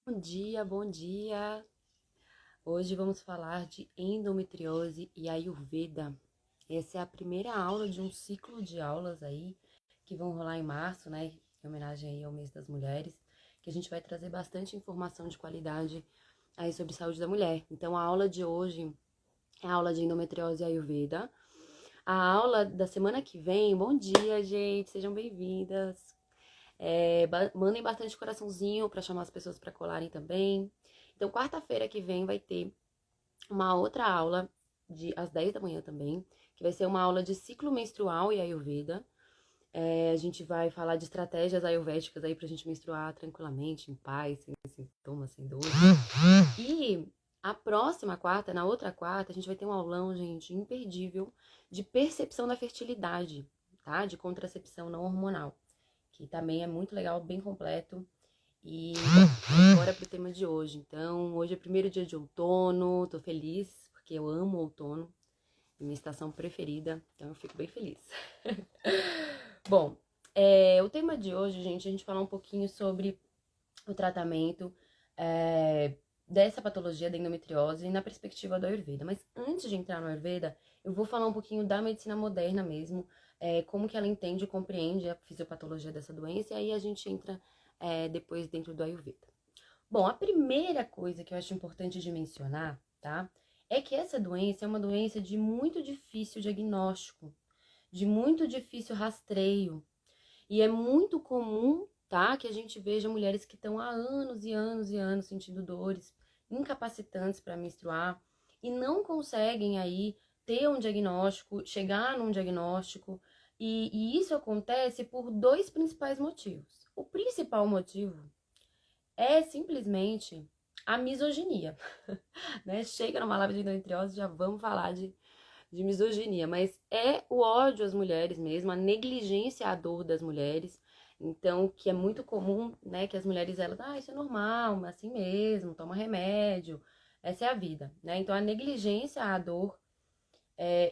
Bom dia, bom dia! Hoje vamos falar de endometriose e Ayurveda. Essa é a primeira aula de um ciclo de aulas aí que vão rolar em março, né? Em homenagem aí ao mês das mulheres, que a gente vai trazer bastante informação de qualidade aí sobre saúde da mulher. Então a aula de hoje é a aula de endometriose e Ayurveda. A aula da semana que vem, bom dia, gente, sejam bem-vindas. Mandem bastante coraçãozinho para chamar as pessoas para colarem também. Então, quarta-feira que vem vai ter uma outra aula às 10 da manhã também, que vai ser uma aula de ciclo menstrual e Ayurveda. A gente vai falar de estratégias ayurvédicas aí pra gente menstruar tranquilamente, em paz, sem sintomas, sem dor. E a próxima quarta, na outra quarta, a gente vai ter um aulão, gente, imperdível de percepção da fertilidade, tá? De contracepção não hormonal, que também é muito legal, bem completo. E bora pro tema de hoje. Então, hoje é o primeiro dia de outono, tô feliz, porque eu amo o outono, é minha estação preferida, então eu fico bem feliz. Bom, o tema de hoje, gente, a gente falar um pouquinho sobre o tratamento dessa patologia da endometriose na perspectiva do Ayurveda. Mas antes de entrar no Ayurveda, eu vou falar um pouquinho da medicina moderna mesmo, como que ela entende e compreende a fisiopatologia dessa doença, e aí a gente entra depois dentro do Ayurveda. Bom, a primeira coisa que eu acho importante de mencionar, tá? É que essa doença é uma doença de muito difícil diagnóstico, de muito difícil rastreio. E é muito comum, tá? Que a gente veja mulheres que estão há anos e anos e anos sentindo dores incapacitantes para menstruar e não conseguem aí ter um diagnóstico, chegar num diagnóstico. E isso acontece por dois principais motivos. O principal motivo é simplesmente a misoginia, né? Chega numa live de endometriose, já vamos falar de misoginia, mas é o ódio às mulheres mesmo, a negligência à dor das mulheres. Então, que é muito comum, né, que as mulheres, elas, isso é normal, é assim mesmo, toma remédio, essa é a vida, né? Então, a negligência à dor,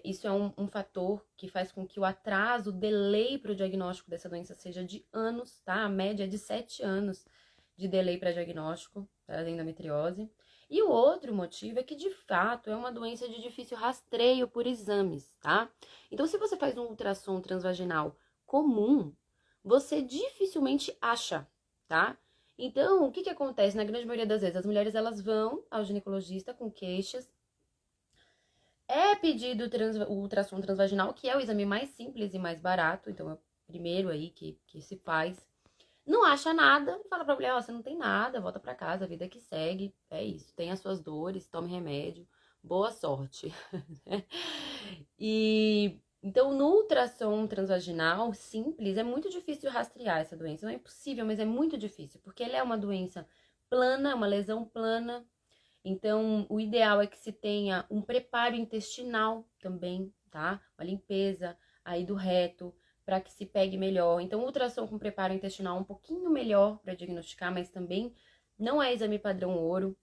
isso é um fator que faz com que o atraso, o delay para o diagnóstico dessa doença seja de anos, tá? A média é de 7 anos de delay para diagnóstico da endometriose. E o outro motivo é que, de fato, é uma doença de difícil rastreio por exames, tá? Então, se você faz um ultrassom transvaginal comum, você dificilmente acha, tá? Então, o que que acontece na grande maioria das vezes? As mulheres, elas vão ao ginecologista com queixas, é pedido o ultrassom transvaginal, que é o exame mais simples e mais barato, então é o primeiro aí que se faz. Não acha nada, fala pra mulher, você não tem nada, volta pra casa, a vida que segue, é isso. Tem as suas dores, tome remédio, boa sorte. E então no ultrassom transvaginal simples é muito difícil rastrear essa doença. Não é impossível, mas é muito difícil, porque ela é uma doença plana, uma lesão plana. Então, o ideal é que se tenha um preparo intestinal também, tá? Uma limpeza aí do reto, para que se pegue melhor. Então, ultrassom com preparo intestinal é um pouquinho melhor para diagnosticar, mas também não é exame padrão ouro.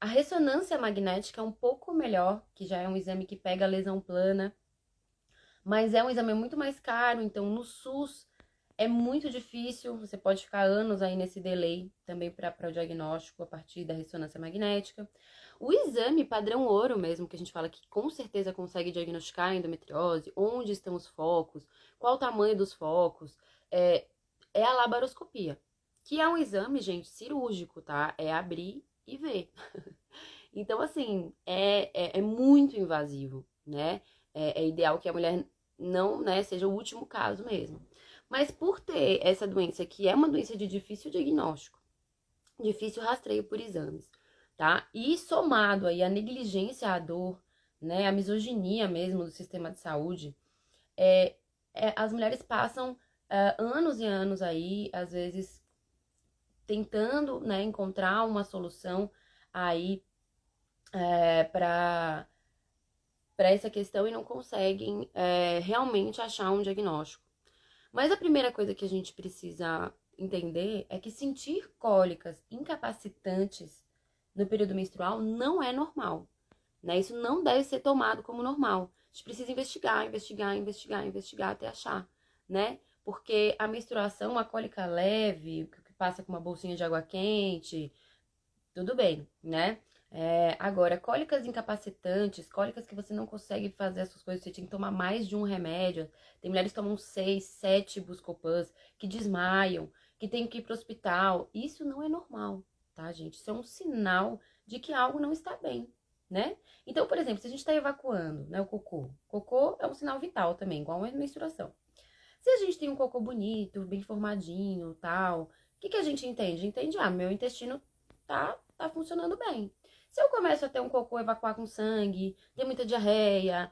A ressonância magnética é um pouco melhor, que já é um exame que pega a lesão plana, mas é um exame muito mais caro, então no SUS é muito difícil, você pode ficar anos aí nesse delay também para o diagnóstico a partir da ressonância magnética. O exame padrão ouro mesmo, que a gente fala que com certeza consegue diagnosticar a endometriose, onde estão os focos, qual o tamanho dos focos, é a laparoscopia, que é um exame, gente, cirúrgico, tá? É abrir e ver. Então, assim, é muito invasivo, né? É ideal que a mulher não, né, seja o último caso mesmo. Mas por ter essa doença, que é uma doença de difícil diagnóstico, difícil rastreio por exames, tá? E somado aí a negligência à dor, né, a misoginia mesmo do sistema de saúde, as mulheres passam anos e anos aí, às vezes, tentando, né, encontrar uma solução aí para essa questão e não conseguem realmente achar um diagnóstico. Mas a primeira coisa que a gente precisa entender é que sentir cólicas incapacitantes no período menstrual não é normal, né? Isso não deve ser tomado como normal. A gente precisa investigar, investigar, investigar, investigar até achar, né? Porque a menstruação, uma cólica leve, que passa com uma bolsinha de água quente, tudo bem, né? Agora, cólicas incapacitantes, cólicas que você não consegue fazer essas coisas, você tem que tomar mais de um remédio. Tem mulheres que tomam 6, 7 Buscopans, que desmaiam, que tem que ir pro hospital. Isso não é normal, tá, gente? Isso é um sinal de que algo não está bem, né? Então, por exemplo, se a gente tá evacuando, né, o cocô. Cocô é um sinal vital também, igual a menstruação. Se a gente tem um cocô bonito, bem formadinho, tal, o que a gente entende? Entende, meu intestino tá funcionando bem. Se eu começo a ter um cocô evacuar com sangue, ter muita diarreia,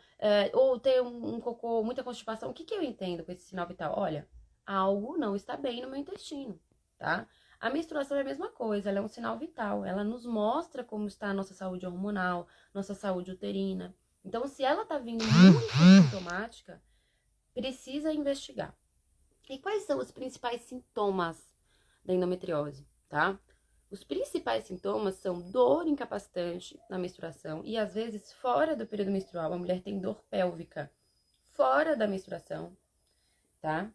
ou ter um cocô, muita constipação, o que eu entendo com esse sinal vital? Olha, algo não está bem no meu intestino, tá? A menstruação é a mesma coisa, ela é um sinal vital, ela nos mostra como está a nossa saúde hormonal, nossa saúde uterina. Então, se ela tá vindo muito sintomática, precisa investigar. E quais são os principais sintomas da endometriose, tá? Os principais sintomas são dor incapacitante na menstruação e às vezes fora do período menstrual a mulher tem dor pélvica fora da menstruação, tá?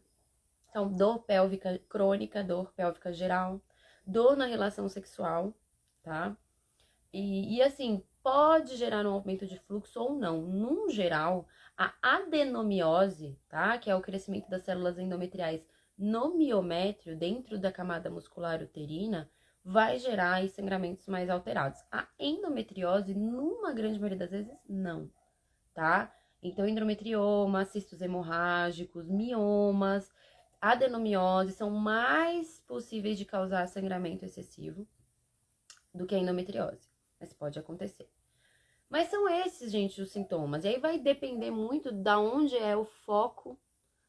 Então, dor pélvica crônica, dor pélvica geral, dor na relação sexual, tá? E assim, pode gerar um aumento de fluxo ou não. Num geral, a adenomiose, tá? Que é o crescimento das células endometriais no miométrio, dentro da camada muscular uterina, vai gerar sangramentos mais alterados. A endometriose, numa grande maioria das vezes, não, tá? Então, endometrioma, cistos hemorrágicos, miomas, adenomiose são mais possíveis de causar sangramento excessivo do que a endometriose. Mas pode acontecer. Mas são esses, gente, os sintomas. E aí vai depender muito da onde é o foco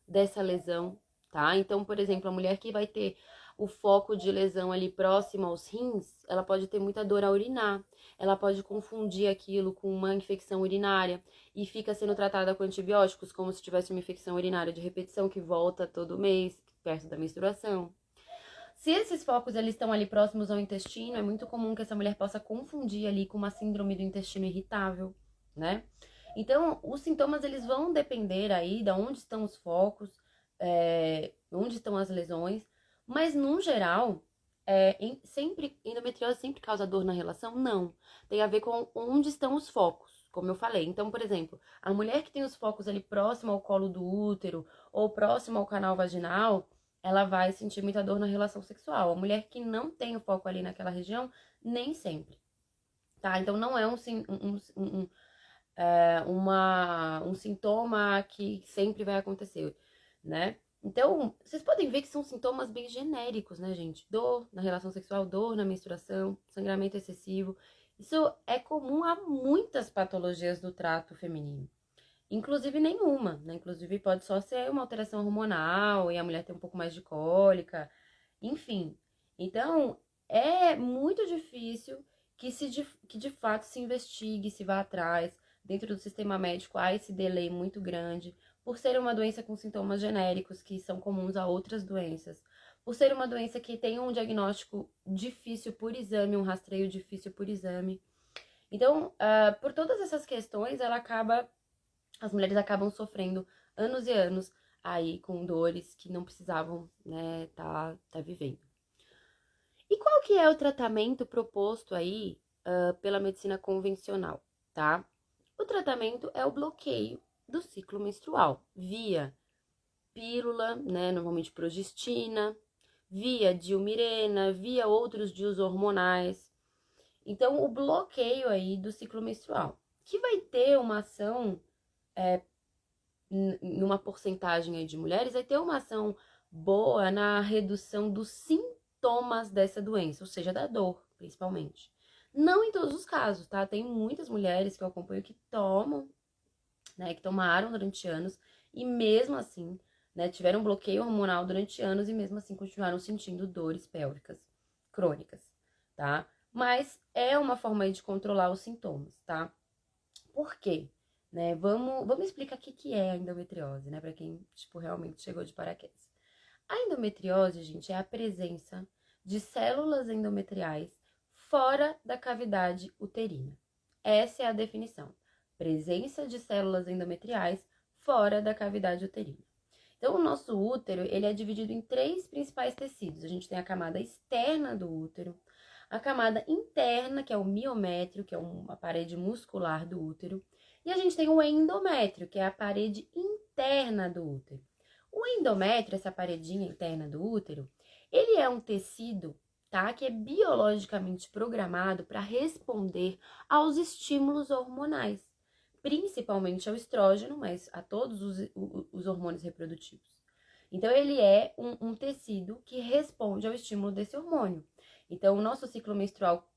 dessa lesão, tá? Então, por exemplo, a mulher que vai ter o foco de lesão ali próximo aos rins, ela pode ter muita dor a urinar. Ela pode confundir aquilo com uma infecção urinária e fica sendo tratada com antibióticos como se tivesse uma infecção urinária de repetição que volta todo mês, perto da menstruação. Se esses focos eles estão ali próximos ao intestino, é muito comum que essa mulher possa confundir ali com uma síndrome do intestino irritável, né? Então, os sintomas eles vão depender aí de onde estão os focos, onde estão as lesões, mas no geral, endometriose sempre causa dor na relação? Não. Tem a ver com onde estão os focos, como eu falei. Então, por exemplo, a mulher que tem os focos ali próximo ao colo do útero ou próximo ao canal vaginal, ela vai sentir muita dor na relação sexual. A mulher que não tem o foco ali naquela região, nem sempre, tá? Então, não é um sintoma que sempre vai acontecer, né? Então, vocês podem ver que são sintomas bem genéricos, né, gente? Dor na relação sexual, dor na menstruação, sangramento excessivo. Isso é comum a muitas patologias do trato feminino. Inclusive nenhuma, né? Inclusive pode só ser uma alteração hormonal e a mulher tem um pouco mais de cólica, enfim. Então, é muito difícil que de fato se investigue, se vá atrás. Dentro do sistema médico há esse delay muito grande, por ser uma doença com sintomas genéricos que são comuns a outras doenças, por ser uma doença que tem um diagnóstico difícil por exame, um rastreio difícil por exame. Então, por todas essas questões, as mulheres acabam sofrendo anos e anos aí com dores que não precisavam, né, tá vivendo. E qual que é o tratamento proposto aí pela medicina convencional, tá? O tratamento é o bloqueio do ciclo menstrual via pílula, né, normalmente progestina, via dilmirena, via outros dias hormonais. Então, o bloqueio aí do ciclo menstrual, que vai ter uma ação numa porcentagem aí de mulheres, vai ter uma ação boa na redução dos sintomas dessa doença, ou seja, da dor, principalmente. Não em todos os casos, tá? Tem muitas mulheres que eu acompanho que tomam, né, que tomaram durante anos e mesmo assim, né, tiveram bloqueio hormonal durante anos e mesmo assim continuaram sentindo dores pélvicas crônicas, tá? Mas é uma forma aí de controlar os sintomas, tá? Por quê? Né? Vamos explicar o que é a endometriose, né? Para quem, tipo, realmente chegou de paraquedas. A endometriose, gente, é a presença de células endometriais fora da cavidade uterina. Essa é a definição. Presença de células endometriais fora da cavidade uterina. Então, o nosso útero, ele é dividido em três principais tecidos. A gente tem a camada externa do útero, a camada interna, que é o miométrio, que é uma parede muscular do útero, e a gente tem o endométrio, que é a parede interna do útero. O endométrio, essa paredinha interna do útero, ele é um tecido, tá, que é biologicamente programado para responder aos estímulos hormonais, principalmente ao estrógeno, mas a todos os hormônios reprodutivos. Então, ele é um tecido que responde ao estímulo desse hormônio. Então, o nosso ciclo menstrual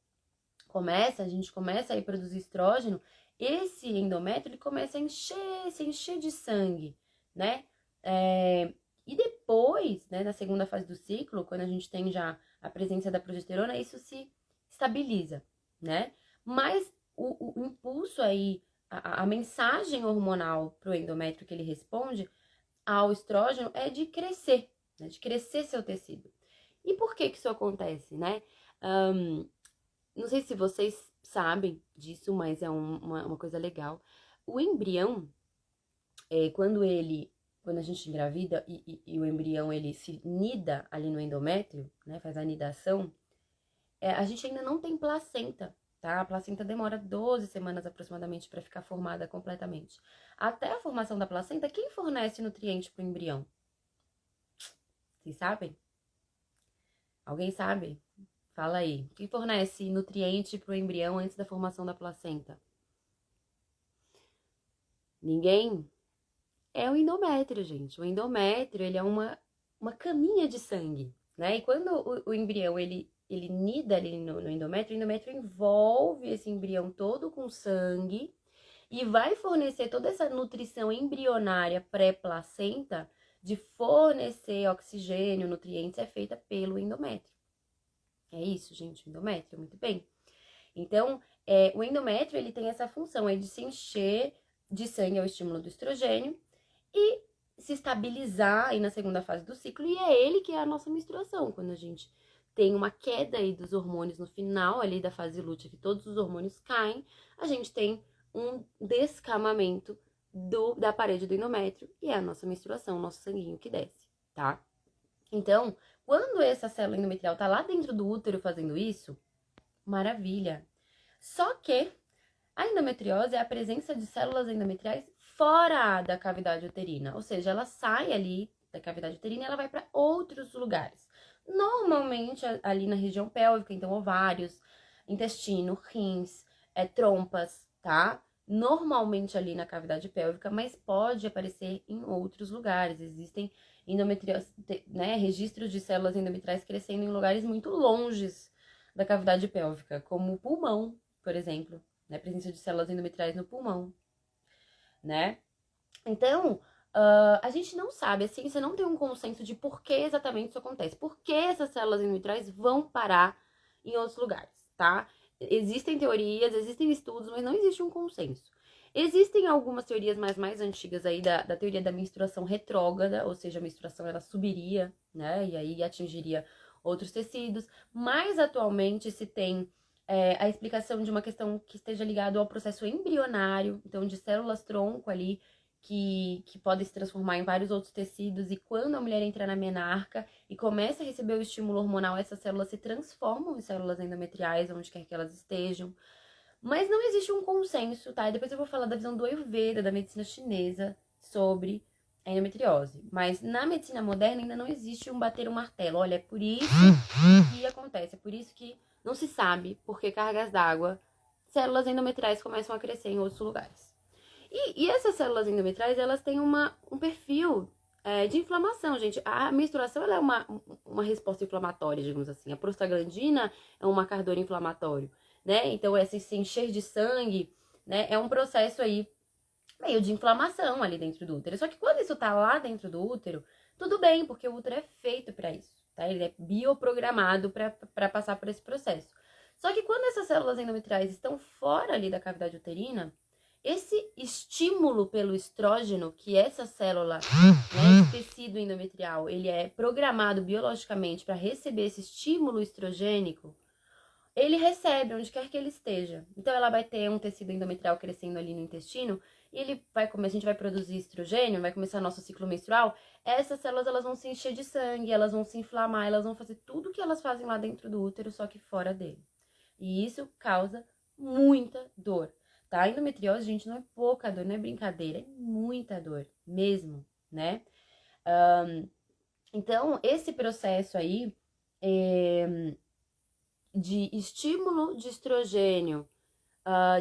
a gente começa a produzir estrógeno, esse endométrio ele começa a se encher de sangue, né? E depois, né, na segunda fase do ciclo, quando a gente tem já a presença da progesterona, isso se estabiliza, né? Mas o impulso aí, a mensagem hormonal para o endométrio que ele responde ao estrógeno é de crescer, né? De crescer seu tecido. E por que isso acontece, né? Não sei se vocês sabem disso, mas é uma coisa legal. O embrião, quando a gente engravida e o embrião ele se nida ali no endométrio, né, faz a nidação, a gente ainda não tem placenta, tá? A placenta demora 12 semanas aproximadamente para ficar formada completamente. Até a formação da placenta, quem fornece nutriente para o embrião? Vocês sabem? Alguém sabe? Fala aí. Quem fornece nutriente para o embrião antes da formação da placenta? Ninguém? É o endométrio, gente. O endométrio, ele é uma caminha de sangue, né? E quando o embrião, ele nida ali no endométrio, o endométrio envolve esse embrião todo com sangue e vai fornecer toda essa nutrição embrionária pré-placenta de fornecer oxigênio, nutrientes, é feita pelo endométrio. É isso, gente, o endométrio, muito bem. Então, o endométrio, ele tem essa função aí de se encher de sangue ao estímulo do estrogênio e se estabilizar aí na segunda fase do ciclo, e é ele que é a nossa menstruação, quando a gente tem uma queda aí dos hormônios no final ali da fase lútea, que todos os hormônios caem, a gente tem um descamamento da parede do endométrio, e é a nossa menstruação, o nosso sanguinho que desce, tá? Então, quando essa célula endometrial tá lá dentro do útero fazendo isso, maravilha! Só que a endometriose é a presença de células endometriais fora da cavidade uterina, ou seja, ela sai ali da cavidade uterina e ela vai para outros lugares. Normalmente ali na região pélvica, então ovários, intestino, rins, trompas, tá? Normalmente ali na cavidade pélvica, mas pode aparecer em outros lugares. Existem endometriose, né, registros de células endometriais crescendo em lugares muito longes da cavidade pélvica, como o pulmão, por exemplo, né? Presença de células endometriais no pulmão, né? Então, a gente não sabe, a ciência não tem um consenso de por que exatamente isso acontece. Por que essas células endometriais vão parar em outros lugares, tá? Existem teorias, existem estudos, mas não existe um consenso. Existem algumas teorias mais antigas aí da teoria da menstruação retrógrada, ou seja, a menstruação ela subiria, né? E aí atingiria outros tecidos. Mas atualmente se tem a explicação de uma questão que esteja ligada ao processo embrionário, então de células tronco ali, que podem se transformar em vários outros tecidos, e quando a mulher entra na menarca e começa a receber o estímulo hormonal, essas células se transformam em células endometriais, onde quer que elas estejam. Mas não existe um consenso, tá? E depois eu vou falar da visão do Ayurveda, da medicina chinesa, sobre a endometriose. Mas na medicina moderna ainda não existe um bater um martelo. Olha, é por isso que acontece, é por isso que não se sabe por que cargas d'água, células endometriais começam a crescer em outros lugares. E essas células endometriais, elas têm um perfil de inflamação, gente. A menstruação, ela é uma resposta inflamatória, digamos assim. A prostaglandina é um marcador inflamatório, né? Então, esse se encher de sangue, né, é um processo aí meio de inflamação ali dentro do útero. Só que quando isso tá lá dentro do útero, tudo bem, porque o útero é feito para isso, tá? Ele é bioprogramado para passar por esse processo. Só que quando essas células endometriais estão fora ali da cavidade uterina, esse estímulo pelo estrógeno, que essa célula, né, esse tecido endometrial, ele é programado biologicamente para receber esse estímulo estrogênico, ele recebe onde quer que ele esteja. Então, ela vai ter um tecido endometrial crescendo ali no intestino, e a gente vai produzir estrogênio, vai começar nosso ciclo menstrual. Essas células, elas vão se encher de sangue, elas vão se inflamar, elas vão fazer tudo que elas fazem lá dentro do útero, só que fora dele. E isso causa muita dor, tá? A endometriose, gente, não é pouca dor, não é brincadeira, é muita dor mesmo, né? Então, esse processo aí de estímulo de estrogênio,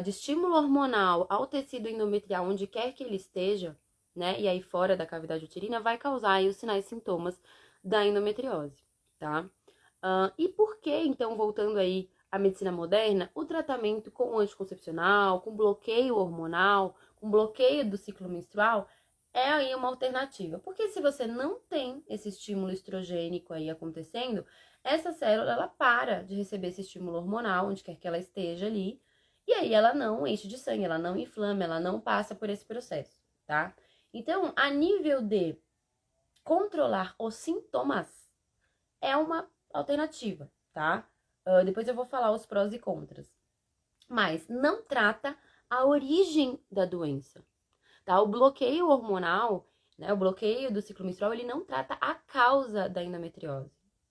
de estímulo hormonal ao tecido endometrial, onde quer que ele esteja, né? E aí fora da cavidade uterina, vai causar aí os sinais e sintomas da endometriose, tá? E por que, então, voltando aí à medicina moderna, o tratamento com anticoncepcional, com bloqueio hormonal, com bloqueio do ciclo menstrual, é aí uma alternativa. Porque se você não tem esse estímulo estrogênico aí acontecendo, essa célula, ela para de receber esse estímulo hormonal, onde quer que ela esteja ali, e aí ela não enche de sangue, ela não inflama, ela não passa por esse processo, tá? Então, a nível de controlar os sintomas, é uma alternativa, tá? Depois eu vou falar os prós e contras. Mas não trata a origem da doença, tá? O bloqueio hormonal, né, o bloqueio do ciclo menstrual, ele não trata a causa da endometriose,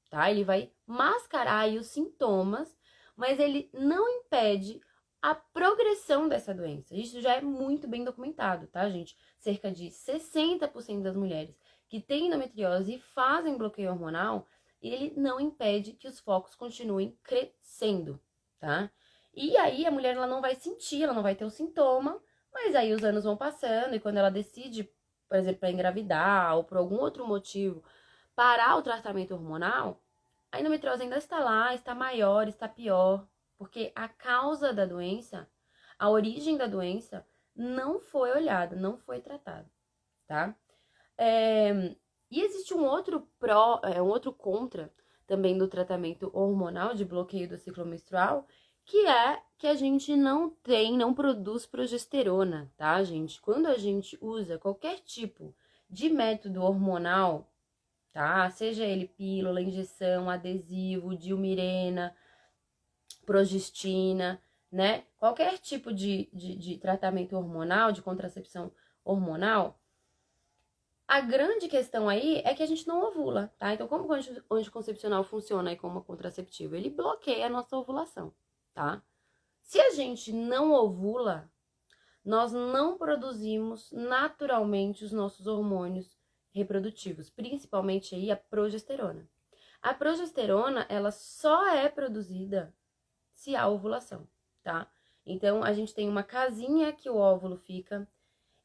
tá? Ele vai mascarar aí os sintomas, mas ele não impede a progressão dessa doença. Isso já é muito bem documentado, tá, gente? Cerca de 60% das mulheres que têm endometriose e fazem bloqueio hormonal, ele não impede que os focos continuem crescendo, tá? E aí a mulher, ela não vai sentir, ela não vai ter o sintoma, mas aí os anos vão passando e quando ela decide, por exemplo, para engravidar ou por algum outro motivo, parar o tratamento hormonal, a endometriose ainda está lá, está maior, está pior, porque a causa da doença, a origem da doença, não foi olhada, não foi tratada, tá? E existe um outro um outro contra também do tratamento hormonal de bloqueio do ciclo menstrual, que é que a gente não produz progesterona, tá, gente? Quando a gente usa qualquer tipo de método hormonal, tá? Seja ele pílula, injeção, adesivo, dilmirena, progestina, né? Qualquer tipo de tratamento hormonal, de contracepção hormonal, a grande questão aí é que a gente não ovula, tá? Então, como o anticoncepcional funciona aí como contraceptivo? Ele bloqueia a nossa ovulação, tá? Se a gente não ovula, nós não produzimos naturalmente os nossos hormônios reprodutivos, principalmente aí a progesterona. A progesterona, ela só é produzida se há ovulação, tá? Então, a gente tem uma casinha que o óvulo fica.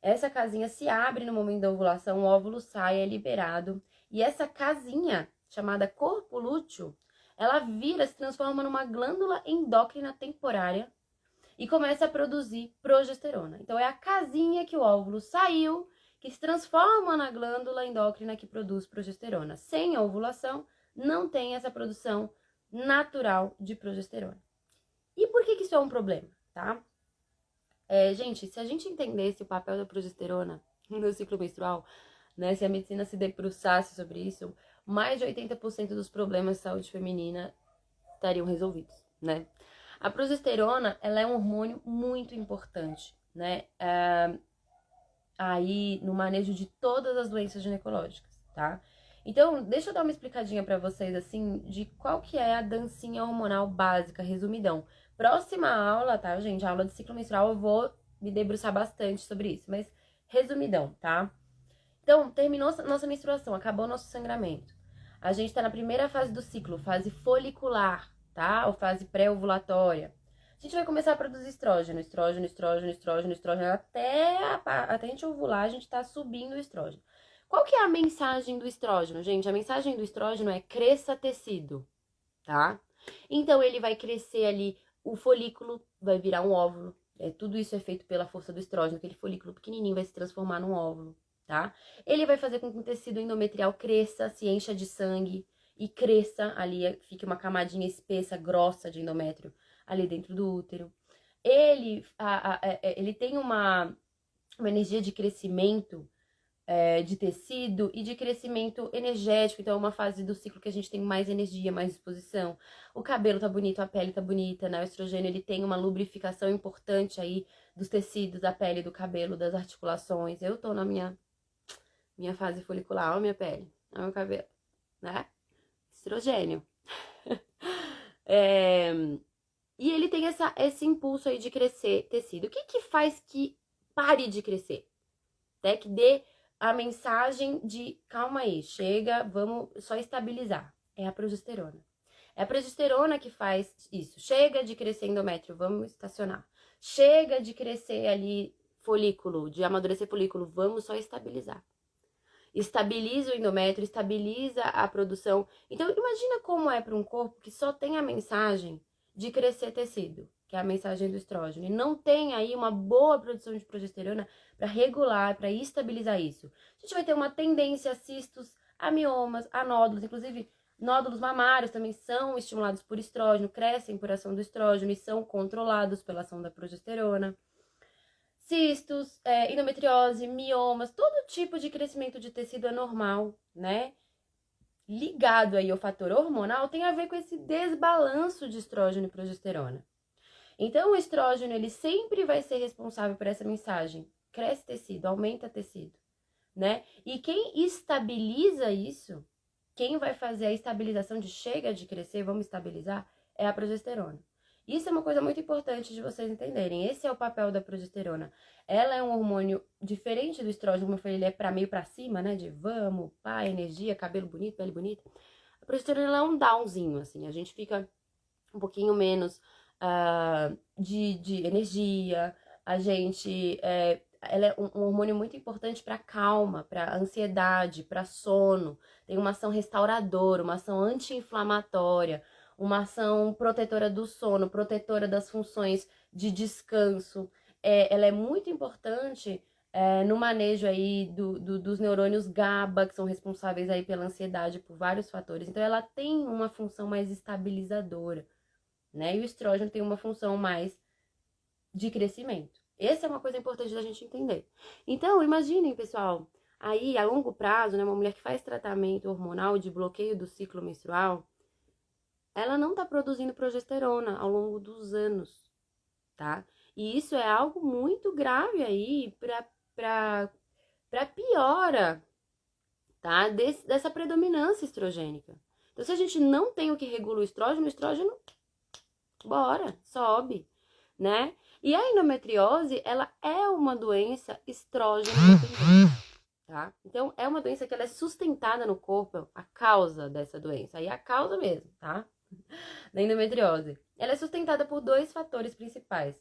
Essa casinha se abre no momento da ovulação, o óvulo sai, é liberado. E essa casinha, chamada corpo lúteo, ela se transforma numa glândula endócrina temporária e começa a produzir progesterona. Então, é a casinha que o óvulo saiu, que se transforma na glândula endócrina que produz progesterona. Sem a ovulação, não tem essa produção natural de progesterona. E por que isso é um problema, tá? Gente, se a gente entendesse o papel da progesterona no ciclo menstrual, né, se a medicina se debruçasse sobre isso, mais de 80% dos problemas de saúde feminina estariam resolvidos, né? A progesterona, ela é um hormônio muito importante, né? Aí no manejo de todas as doenças ginecológicas, tá? Então, deixa eu dar uma explicadinha pra vocês, assim, de qual que é a dancinha hormonal básica, resumidão. Próxima aula, tá, gente? A aula de ciclo menstrual, eu vou me debruçar bastante sobre isso, mas resumidão, tá? Então, terminou nossa menstruação, acabou nosso sangramento. A gente tá na primeira fase do ciclo, fase folicular, tá? Ou fase pré-ovulatória. A gente vai começar a produzir estrógeno, até a gente ovular, a gente tá subindo o estrógeno. Qual que é a mensagem do estrógeno, gente? A mensagem do estrógeno é cresça tecido, tá? Então, ele vai crescer ali, o folículo vai virar um óvulo. Tudo isso é feito pela força do estrógeno, aquele folículo pequenininho vai se transformar num óvulo, tá? Ele vai fazer com que o tecido endometrial cresça, se encha de sangue e cresça ali, fique uma camadinha espessa, grossa de endométrio ali dentro do útero. Ele tem uma energia de crescimento de tecido e de crescimento energético. Então, é uma fase do ciclo que a gente tem mais energia, mais disposição. O cabelo tá bonito, a pele tá bonita, né? O estrogênio, ele tem uma lubrificação importante aí dos tecidos, da pele, do cabelo, das articulações. Eu tô na minha fase folicular, ó, minha pele, ó, meu cabelo, né? Estrogênio. E ele tem esse impulso aí de crescer tecido. O que faz que pare de crescer? Até que dê a mensagem de calma aí, chega, vamos só estabilizar. É a progesterona. É a progesterona que faz isso. Chega de crescer endométrio, vamos estacionar. Chega de crescer ali folículo, de amadurecer folículo, vamos só estabilizar. Estabiliza o endométrio, estabiliza a produção. Então, imagina como é para um corpo que só tem a mensagem de crescer tecido, que é a mensagem do estrógeno, e não tem aí uma boa produção de progesterona para regular, para estabilizar isso. A gente vai ter uma tendência a cistos, a miomas, a nódulos, inclusive nódulos mamários também são estimulados por estrógeno, crescem por ação do estrógeno e são controlados pela ação da progesterona. Cistos, endometriose, miomas, todo tipo de crescimento de tecido é normal, né? Ligado aí ao fator hormonal, tem a ver com esse desbalanço de estrógeno e progesterona. Então, o estrógeno, ele sempre vai ser responsável por essa mensagem. Cresce tecido, aumenta tecido, né? E quem estabiliza isso, quem vai fazer a estabilização de chega de crescer, vamos estabilizar, é a progesterona. Isso é uma coisa muito importante de vocês entenderem. Esse é o papel da progesterona. Ela é um hormônio diferente do estrógeno, como eu falei, ele é meio pra cima, né? De vamos, pá, energia, cabelo bonito, pele bonita. A progesterona, ela é um downzinho, assim. A gente fica um pouquinho menos de energia. A gente... ela é um hormônio muito importante para calma, para ansiedade, para sono. Tem uma ação restauradora, uma ação anti-inflamatória, uma ação protetora do sono, protetora das funções de descanso. Ela é muito importante no manejo aí dos neurônios GABA, que são responsáveis aí pela ansiedade por vários fatores. Então, ela tem uma função mais estabilizadora, né? E o estrógeno tem uma função mais de crescimento. Essa é uma coisa importante da gente entender. Então, imaginem, pessoal, aí a longo prazo, né, uma mulher que faz tratamento hormonal de bloqueio do ciclo menstrual, ela não tá produzindo progesterona ao longo dos anos, tá? E isso é algo muito grave aí pra piora, tá? Dessa predominância estrogênica. Então, se a gente não tem o que regula o estrógeno, bora, sobe, né? E a endometriose, ela é uma doença estrógeno dependente, tá? Então, é uma doença que ela é sustentada no corpo, a causa dessa doença, aí é a causa mesmo, tá? Da endometriose. Ela é sustentada por dois fatores principais,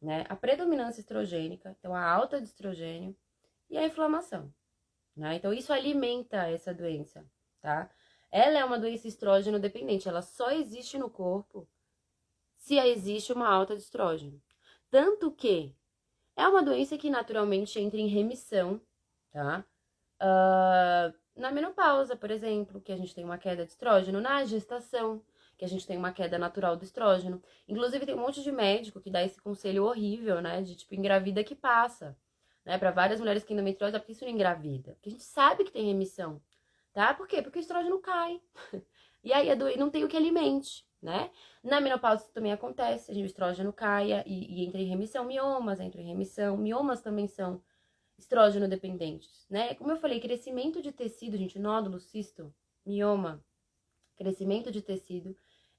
né? A predominância estrogênica, então a alta de estrogênio, e a inflamação, né? Então, isso alimenta essa doença, tá? Ela é uma doença estrógeno dependente, ela só existe no corpo se existe uma alta de estrógeno. Tanto que é uma doença que naturalmente entra em remissão, tá? Na menopausa, por exemplo, que a gente tem uma queda de estrógeno, na gestação, que a gente tem uma queda natural do estrógeno. Inclusive, tem um monte de médico que dá esse conselho horrível, né? De tipo, engravida que passa, né? Para várias mulheres que têm endometriose, porque isso não engravida. Porque a gente sabe que tem remissão, tá? Por quê? Porque o estrógeno cai. E aí não tem o que alimente, né? Na menopausa isso também acontece, o estrógeno caia e entra em remissão, miomas entram em remissão, miomas também são estrógeno dependentes, né? Como eu falei, crescimento de tecido, gente, nódulo, cisto, mioma, crescimento de tecido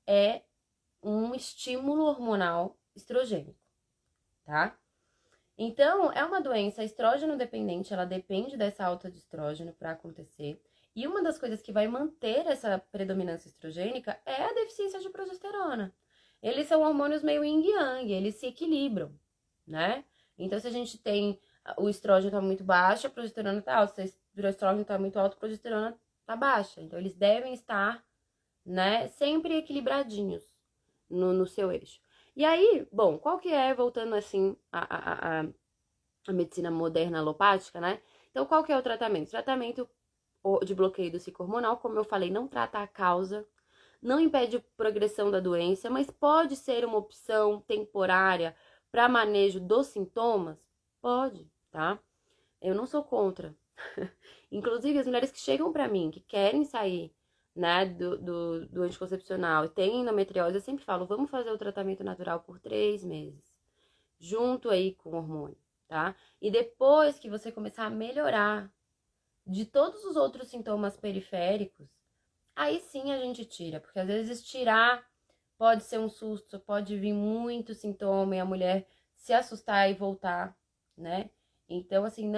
é um estímulo hormonal estrogênico, tá? Então, é uma doença estrógeno dependente, ela depende dessa alta de estrógeno para acontecer. E uma das coisas que vai manter essa predominância estrogênica é a deficiência de progesterona. Eles são hormônios meio yin e yang, eles se equilibram, né? Então, se a gente tem o estrógeno tá muito baixo, a progesterona tá alta. Se o estrógeno tá muito alto, a progesterona tá baixa. Então, eles devem estar, né, sempre equilibradinhos no seu eixo. E aí, bom, qual que é, voltando assim, a medicina moderna alopática, né? Então, qual que é o tratamento? O tratamento de bloqueio do ciclo hormonal, como eu falei, não trata a causa, não impede a progressão da doença, mas pode ser uma opção temporária para manejo dos sintomas? Pode, tá? Eu não sou contra, Inclusive, as mulheres que chegam pra mim, que querem sair, né, do anticoncepcional e têm endometriose, eu sempre falo, vamos fazer o tratamento natural por 3 meses, junto aí com o hormônio, tá? E depois que você começar a melhorar de todos os outros sintomas periféricos, aí sim a gente tira, porque às vezes tirar pode ser um susto, pode vir muito sintoma e a mulher se assustar e voltar, né? Então, assim,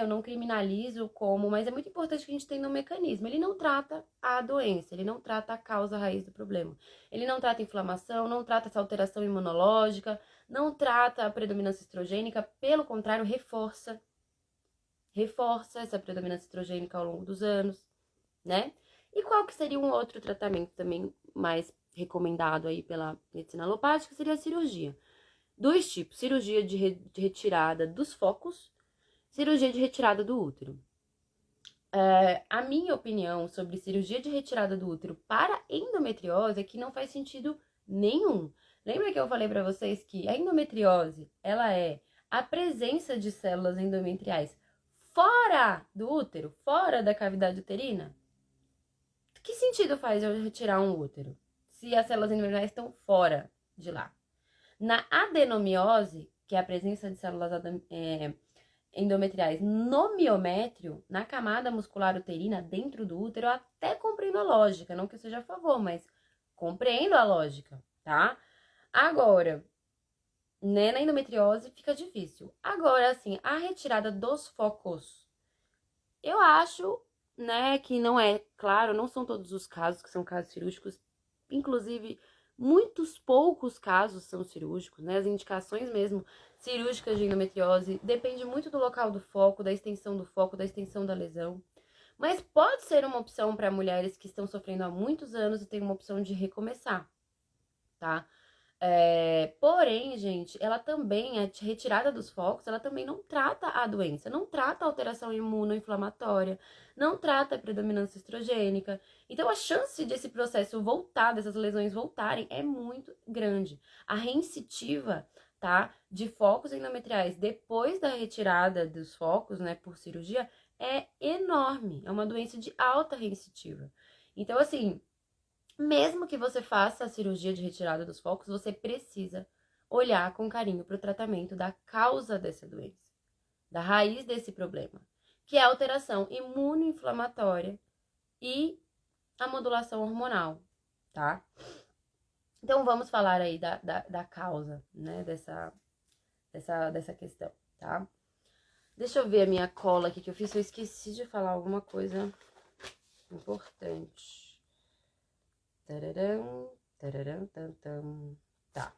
eu não criminalizo como, mas é muito importante que a gente tenha um mecanismo. Ele não trata a doença, ele não trata a causa raiz do problema. Ele não trata a inflamação, não trata essa alteração imunológica, não trata a predominância estrogênica, pelo contrário, reforça essa predominância estrogênica ao longo dos anos, né? E qual que seria um outro tratamento também mais recomendado aí pela medicina alopática? Seria a cirurgia. 2 tipos, cirurgia de retirada dos focos, cirurgia de retirada do útero. A minha opinião sobre cirurgia de retirada do útero para endometriose é que não faz sentido nenhum. Lembra que eu falei para vocês que a endometriose, ela é a presença de células endometriais fora do útero, fora da cavidade uterina? Que sentido faz eu retirar um útero se as células endometriais estão fora de lá? Na adenomiose, que é a presença de células endometriais no miométrio, na camada muscular uterina, dentro do útero, eu até compreendo a lógica, não que eu seja a favor, mas compreendo a lógica, tá? Agora, né, na endometriose fica difícil. Agora, assim, a retirada dos focos, eu acho, né, que não é, claro, não são todos os casos que são casos cirúrgicos, inclusive muitos poucos casos são cirúrgicos, né, as indicações mesmo cirúrgicas de endometriose depende muito do local do foco, da extensão do foco, da extensão da lesão, mas pode ser uma opção para mulheres que estão sofrendo há muitos anos e tem uma opção de recomeçar, tá? Porém, gente, ela também, a retirada dos focos, ela também não trata a doença, não trata a alteração imunoinflamatória, não trata a predominância estrogênica. Então, a chance desse processo voltar, dessas lesões voltarem, é muito grande. A reincitiva, tá, de focos endometriais depois da retirada dos focos, né, por cirurgia, é enorme. É uma doença de alta reincitiva. Então, assim, mesmo que você faça a cirurgia de retirada dos focos, você precisa olhar com carinho para o tratamento da causa dessa doença, da raiz desse problema, que é a alteração imunoinflamatória e a modulação hormonal, tá? Então vamos falar aí da causa, né, dessa questão, tá? Deixa eu ver a minha cola aqui que eu fiz, eu esqueci de falar alguma coisa importante. Tararam, tararam, tam, tam. Tá.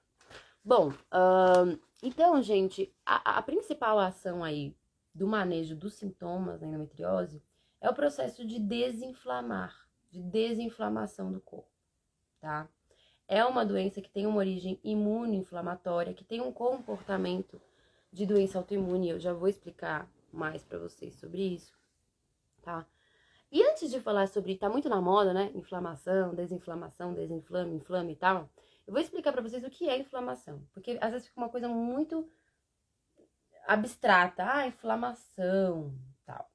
Bom, então, gente, a principal ação aí do manejo dos sintomas da endometriose é o processo de desinflamar, de desinflamação do corpo, tá? É uma doença que tem uma origem imunoinflamatória, que tem um comportamento de doença autoimune, eu já vou explicar mais pra vocês sobre isso, tá? E antes de falar sobre, tá muito na moda, né? Inflamação, desinflame, inflame e tal. Eu vou explicar pra vocês o que é inflamação. Porque às vezes fica uma coisa muito abstrata. Ah, inflamação, tal.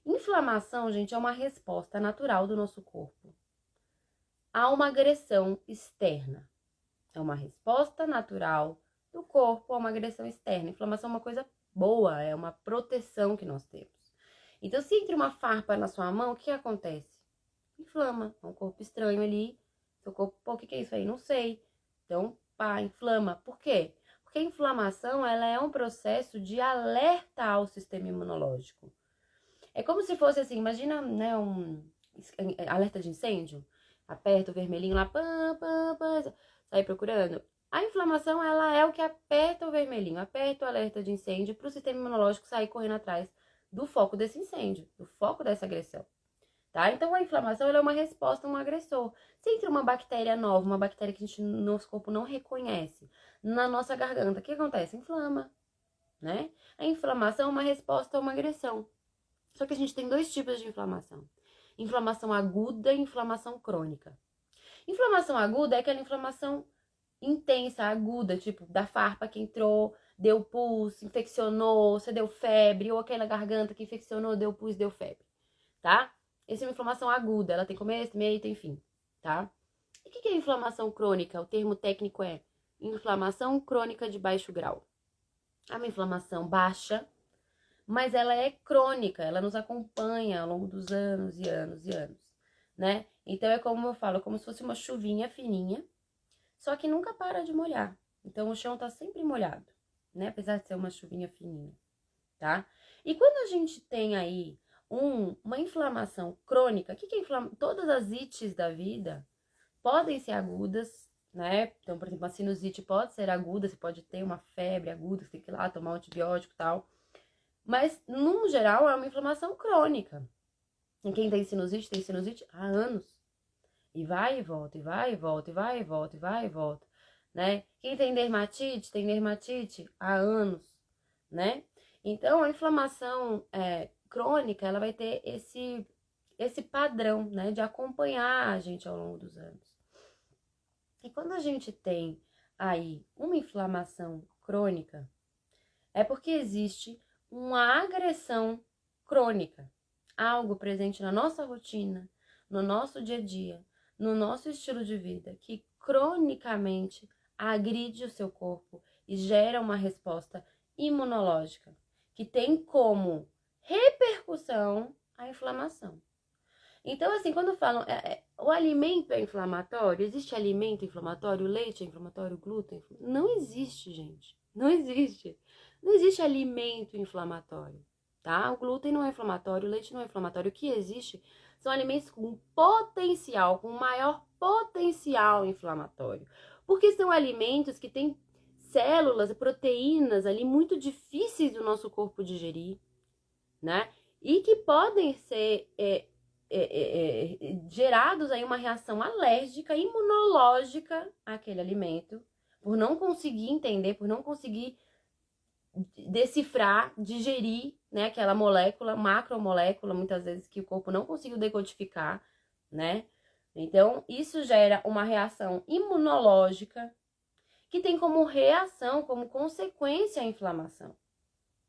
Inflamação, gente, é uma resposta natural do nosso corpo a uma agressão externa. É uma resposta natural do corpo a uma agressão externa. Inflamação é uma coisa boa, é uma proteção que nós temos. Então, se entra uma farpa na sua mão, o que acontece? Inflama. É um corpo estranho ali. Seu corpo, pô, o que é isso aí? Não sei. Então, pá, inflama. Por quê? Porque a inflamação, ela é um processo de alerta ao sistema imunológico. É como se fosse assim, imagina, né, um alerta de incêndio. Aperta o vermelhinho lá, pam, pam, pam, sai procurando. A inflamação, ela é o que aperta o vermelhinho, aperta o alerta de incêndio para o sistema imunológico sair correndo atrás do foco desse incêndio, do foco dessa agressão, tá? Então, a inflamação ela é uma resposta a um agressor. Se entra uma bactéria nova, uma bactéria que nosso corpo não reconhece, na nossa garganta, o que acontece? Inflama, né? A inflamação é uma resposta a uma agressão. Só que a gente tem 2 tipos de inflamação. Inflamação aguda e inflamação crônica. Inflamação aguda é aquela inflamação intensa, aguda, tipo da farpa que entrou, deu pus, infeccionou, você deu febre, ou aquela garganta que infeccionou, deu pus, deu febre, tá? Essa é uma inflamação aguda, ela tem começo, meio, tem fim, tá? E o que é inflamação crônica? O termo técnico é inflamação crônica de baixo grau. É uma inflamação baixa, mas ela é crônica, ela nos acompanha ao longo dos anos e anos e anos, né? Então é como eu falo, como se fosse uma chuvinha fininha, só que nunca para de molhar. Então o chão tá sempre molhado, né? Apesar de ser uma chuvinha fininha, tá? E quando a gente tem aí uma inflamação crônica, o que é inflamação? Todas as ites da vida podem ser agudas, né? Então, por exemplo, a sinusite pode ser aguda, você pode ter uma febre aguda, você tem que ir lá tomar um antibiótico e tal. Mas, no geral, é uma inflamação crônica. E quem tem sinusite há anos. E vai e volta, e vai e volta, e vai e volta, e vai e volta, né? Quem tem dermatite há anos, né? Então, a inflamação crônica, ela vai ter esse padrão, né? De acompanhar a gente ao longo dos anos. E quando a gente tem aí uma inflamação crônica, é porque existe uma agressão crônica, algo presente na nossa rotina, no nosso dia a dia, no nosso estilo de vida, que cronicamente agride o seu corpo e gera uma resposta imunológica, que tem como repercussão a inflamação. Então, assim, quando falam o alimento é inflamatório, existe alimento inflamatório, o leite é inflamatório, o glúten? Não existe, gente. Não existe. Não existe alimento inflamatório, tá? O glúten não é inflamatório, o leite não é inflamatório. O que existe são alimentos com potencial, com maior potencial inflamatório. Porque são alimentos que têm células e proteínas ali muito difíceis do nosso corpo digerir, né? E que podem ser gerados aí uma reação alérgica, imunológica àquele alimento, por não conseguir entender, por não conseguir decifrar, digerir, né, aquela molécula, macromolécula, muitas vezes que o corpo não conseguiu decodificar, né? Então, isso gera uma reação imunológica que tem como reação, como consequência a inflamação,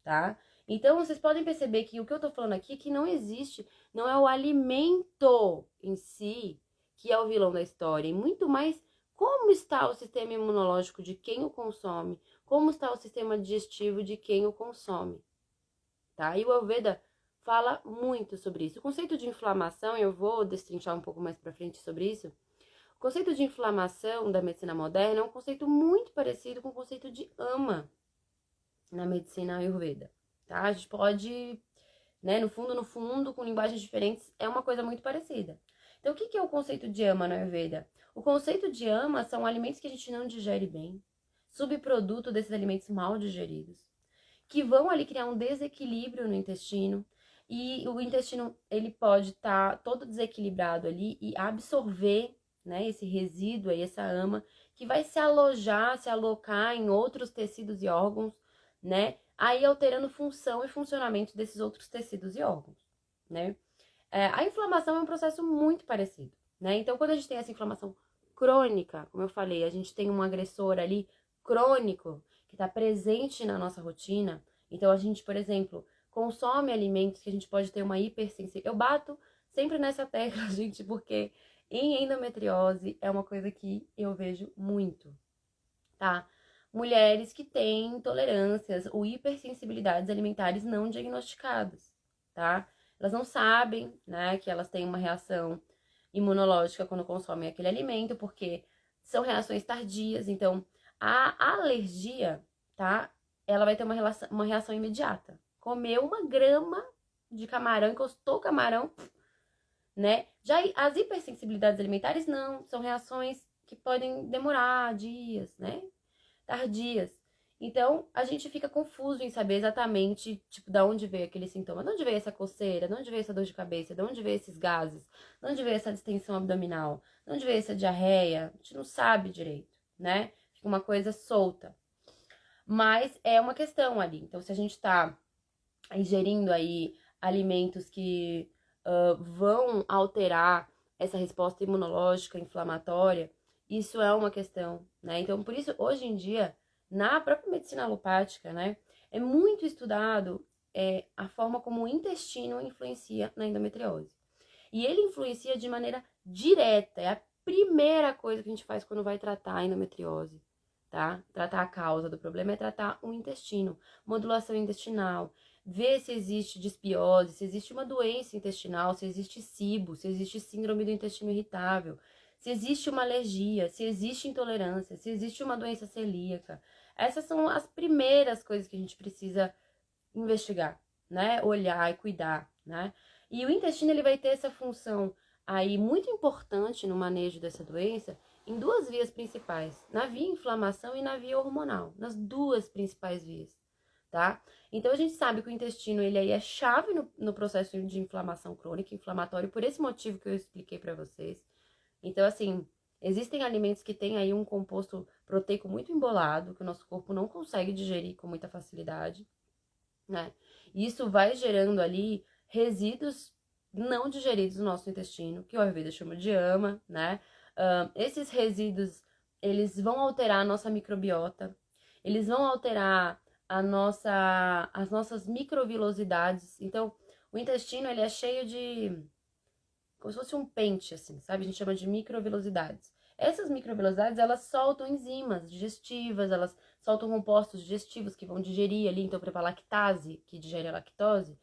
tá? Então, vocês podem perceber que o que eu tô falando aqui é que não existe, não é o alimento em si que é o vilão da história, e muito mais como está o sistema imunológico de quem o consome, como está o sistema digestivo de quem o consome, tá? E o Ayurveda fala muito sobre isso. O conceito de inflamação, eu vou destrinchar um pouco mais pra frente sobre isso. O conceito de inflamação da medicina moderna é um conceito muito parecido com o conceito de ama na medicina Ayurveda, tá? A gente pode, né, no fundo, com linguagens diferentes, é uma coisa muito parecida. Então, o que é o conceito de ama na Ayurveda? O conceito de ama são alimentos que a gente não digere bem, subproduto desses alimentos mal digeridos, que vão ali criar um desequilíbrio no intestino, e o intestino, ele pode estar todo desequilibrado ali e absorver, né, esse resíduo aí, essa ama, que vai se alojar, se alocar em outros tecidos e órgãos, né, aí alterando função e funcionamento desses outros tecidos e órgãos, né. A inflamação é um processo muito parecido, né, então quando a gente tem essa inflamação crônica, como eu falei, a gente tem um agressor ali crônico, que está presente na nossa rotina. Então, a gente, por exemplo, consome alimentos que a gente pode ter uma hipersensibilidade. Eu bato sempre nessa tecla, gente, porque em endometriose é uma coisa que eu vejo muito, tá? Mulheres que têm intolerâncias ou hipersensibilidades alimentares não diagnosticadas, tá? Elas não sabem, né, que elas têm uma reação imunológica quando consomem aquele alimento, porque são reações tardias. Então, a alergia, tá? Ela vai ter uma reação imediata. Comeu uma grama de camarão, encostou o camarão, né? Já as hipersensibilidades alimentares não, são reações que podem demorar dias, né? Tardias. Então, a gente fica confuso em saber exatamente, tipo, de onde veio aquele sintoma, de onde veio essa coceira, de onde veio essa dor de cabeça, de onde veio esses gases, de onde veio essa distensão abdominal, de onde veio essa diarreia, a gente não sabe direito, né? Fica uma coisa solta. Mas é uma questão ali. Então, se a gente tá ingerindo aí alimentos que vão alterar essa resposta imunológica inflamatória, isso é uma questão, né? Então, por isso, hoje em dia, na própria medicina alopática, né, é muito estudado a forma como o intestino influencia na endometriose. E ele influencia de maneira direta, é a primeira coisa que a gente faz quando vai tratar a endometriose, tá? Tratar a causa do problema é tratar o intestino, modulação intestinal, ver se existe disbiose, se existe uma doença intestinal, se existe SIBO, se existe síndrome do intestino irritável, se existe uma alergia, se existe intolerância, se existe uma doença celíaca. Essas são as primeiras coisas que a gente precisa investigar, né? Olhar e cuidar, né? E o intestino ele vai ter essa função aí muito importante no manejo dessa doença em duas vias principais, na via inflamação e na via hormonal, nas duas principais vias, tá? Então a gente sabe que o intestino ele aí é chave no processo de inflamação crônica, inflamatório, por esse motivo que eu expliquei para vocês. Então assim, existem alimentos que têm aí um composto proteico muito embolado, que o nosso corpo não consegue digerir com muita facilidade, né? E isso vai gerando ali resíduos não digeridos no nosso intestino, que o Ayurveda chama de ama, né? Esses resíduos, eles vão alterar a nossa microbiota, eles vão alterar as nossas microvilosidades. Então, o intestino, ele é cheio de, como se fosse um pente, assim, sabe? A gente chama de microvilosidades. Essas microvilosidades, elas soltam enzimas digestivas, elas soltam compostos digestivos que vão digerir ali. Então, por exemplo, a lactase, que digere a lactose,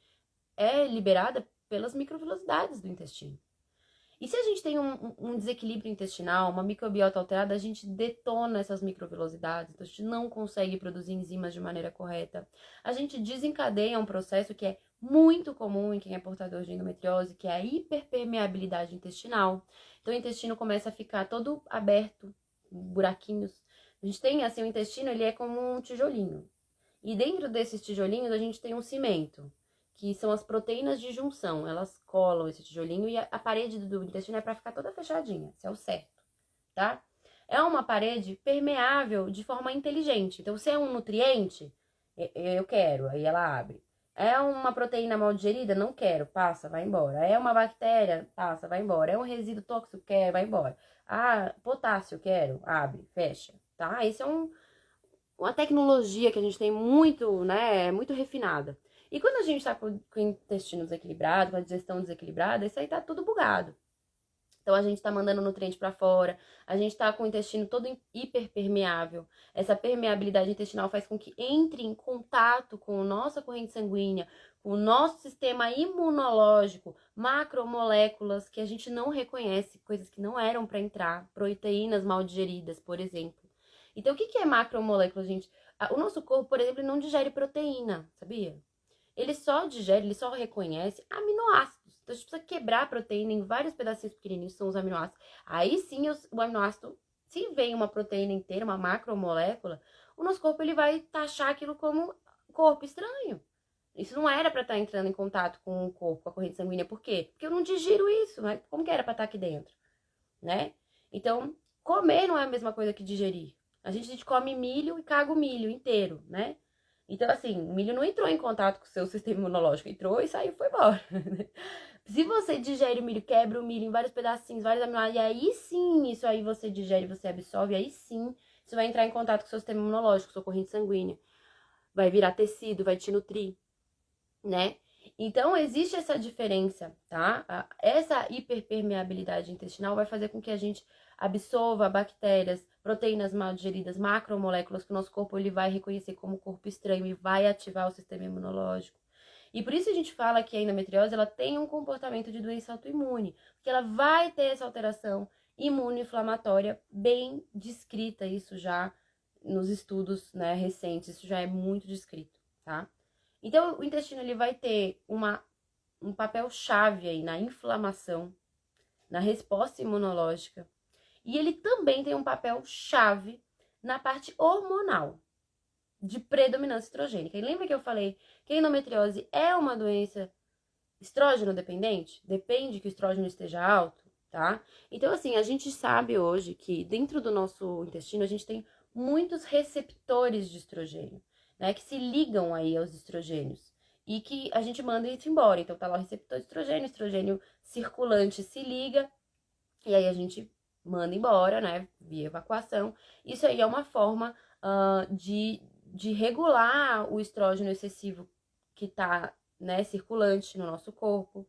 é liberada pelas microvilosidades do intestino. E se a gente tem um desequilíbrio intestinal, uma microbiota alterada, a gente detona essas microvilosidades, então a gente não consegue produzir enzimas de maneira correta. A gente desencadeia um processo que é muito comum em quem é portador de endometriose, que é a hiperpermeabilidade intestinal. Então o intestino começa a ficar todo aberto, buraquinhos. A gente tem, assim, o intestino, ele é como um tijolinho. E dentro desses tijolinhos a gente tem um cimento, que são as proteínas de junção. Elas colam esse tijolinho e a parede do intestino é para ficar toda fechadinha. Isso é o certo, tá? É uma parede permeável de forma inteligente. Então, se é um nutriente, eu quero, aí ela abre. É uma proteína mal digerida? Não quero, passa, vai embora. É uma bactéria? Passa, vai embora. É um resíduo tóxico? Quero, vai embora. Ah, potássio, quero, abre, fecha, tá? Esse é uma tecnologia que a gente tem muito, né, muito refinada. E quando a gente tá com o intestino desequilibrado, com a digestão desequilibrada, isso aí tá tudo bugado. Então a gente tá mandando nutriente para fora, a gente tá com o intestino todo hiperpermeável. Essa permeabilidade intestinal faz com que entre em contato com a nossa corrente sanguínea, com o nosso sistema imunológico, macromoléculas que a gente não reconhece, coisas que não eram para entrar, proteínas mal digeridas, por exemplo. Então, o que é macromolécula, gente? O nosso corpo, por exemplo, não digere proteína, sabia? Ele só digere, ele só reconhece aminoácidos. Então, a gente precisa quebrar a proteína em vários pedacinhos pequenininhos, são os aminoácidos. Aí sim, o aminoácido, se vem uma proteína inteira, uma macromolécula, o nosso corpo ele vai taxar aquilo como corpo estranho. Isso não era para estar entrando em contato com o corpo, com a corrente sanguínea. Por quê? Porque eu não digiro isso, né? Como que era para estar aqui dentro, né? Então, comer não é a mesma coisa que digerir. A gente come milho e caga o milho inteiro, né? Então, assim, o milho não entrou em contato com o seu sistema imunológico, entrou e saiu e foi embora. Se você digere o milho, quebra o milho em vários pedacinhos, vários aminoácidos, e aí sim, isso aí você digere, você absorve, aí sim, isso vai entrar em contato com o seu sistema imunológico, com a sua corrente sanguínea. Vai virar tecido, vai te nutrir, né? Então, existe essa diferença, tá? Essa hiperpermeabilidade intestinal vai fazer com que a gente absorva bactérias, proteínas mal digeridas, macromoléculas que o nosso corpo ele vai reconhecer como corpo estranho e vai ativar o sistema imunológico. E por isso a gente fala que a endometriose ela tem um comportamento de doença autoimune, porque ela vai ter essa alteração imunoinflamatória bem descrita, isso já nos estudos, né, recentes, isso já é muito descrito, tá? Então, o intestino ele vai ter um papel chave aí na inflamação, na resposta imunológica, e ele também tem um papel chave na parte hormonal, de predominância estrogênica. E lembra que eu falei que a endometriose é uma doença estrógeno dependente? Depende que o estrógeno esteja alto, tá? Então, assim, a gente sabe hoje que dentro do nosso intestino a gente tem muitos receptores de estrogênio, né? Que se ligam aí aos estrogênios e que a gente manda isso embora. Então, tá lá o receptor de estrogênio circulante se liga e aí a gente manda embora, né? Via evacuação. Isso aí é uma forma de regular o estrógeno excessivo que está, né, circulante no nosso corpo.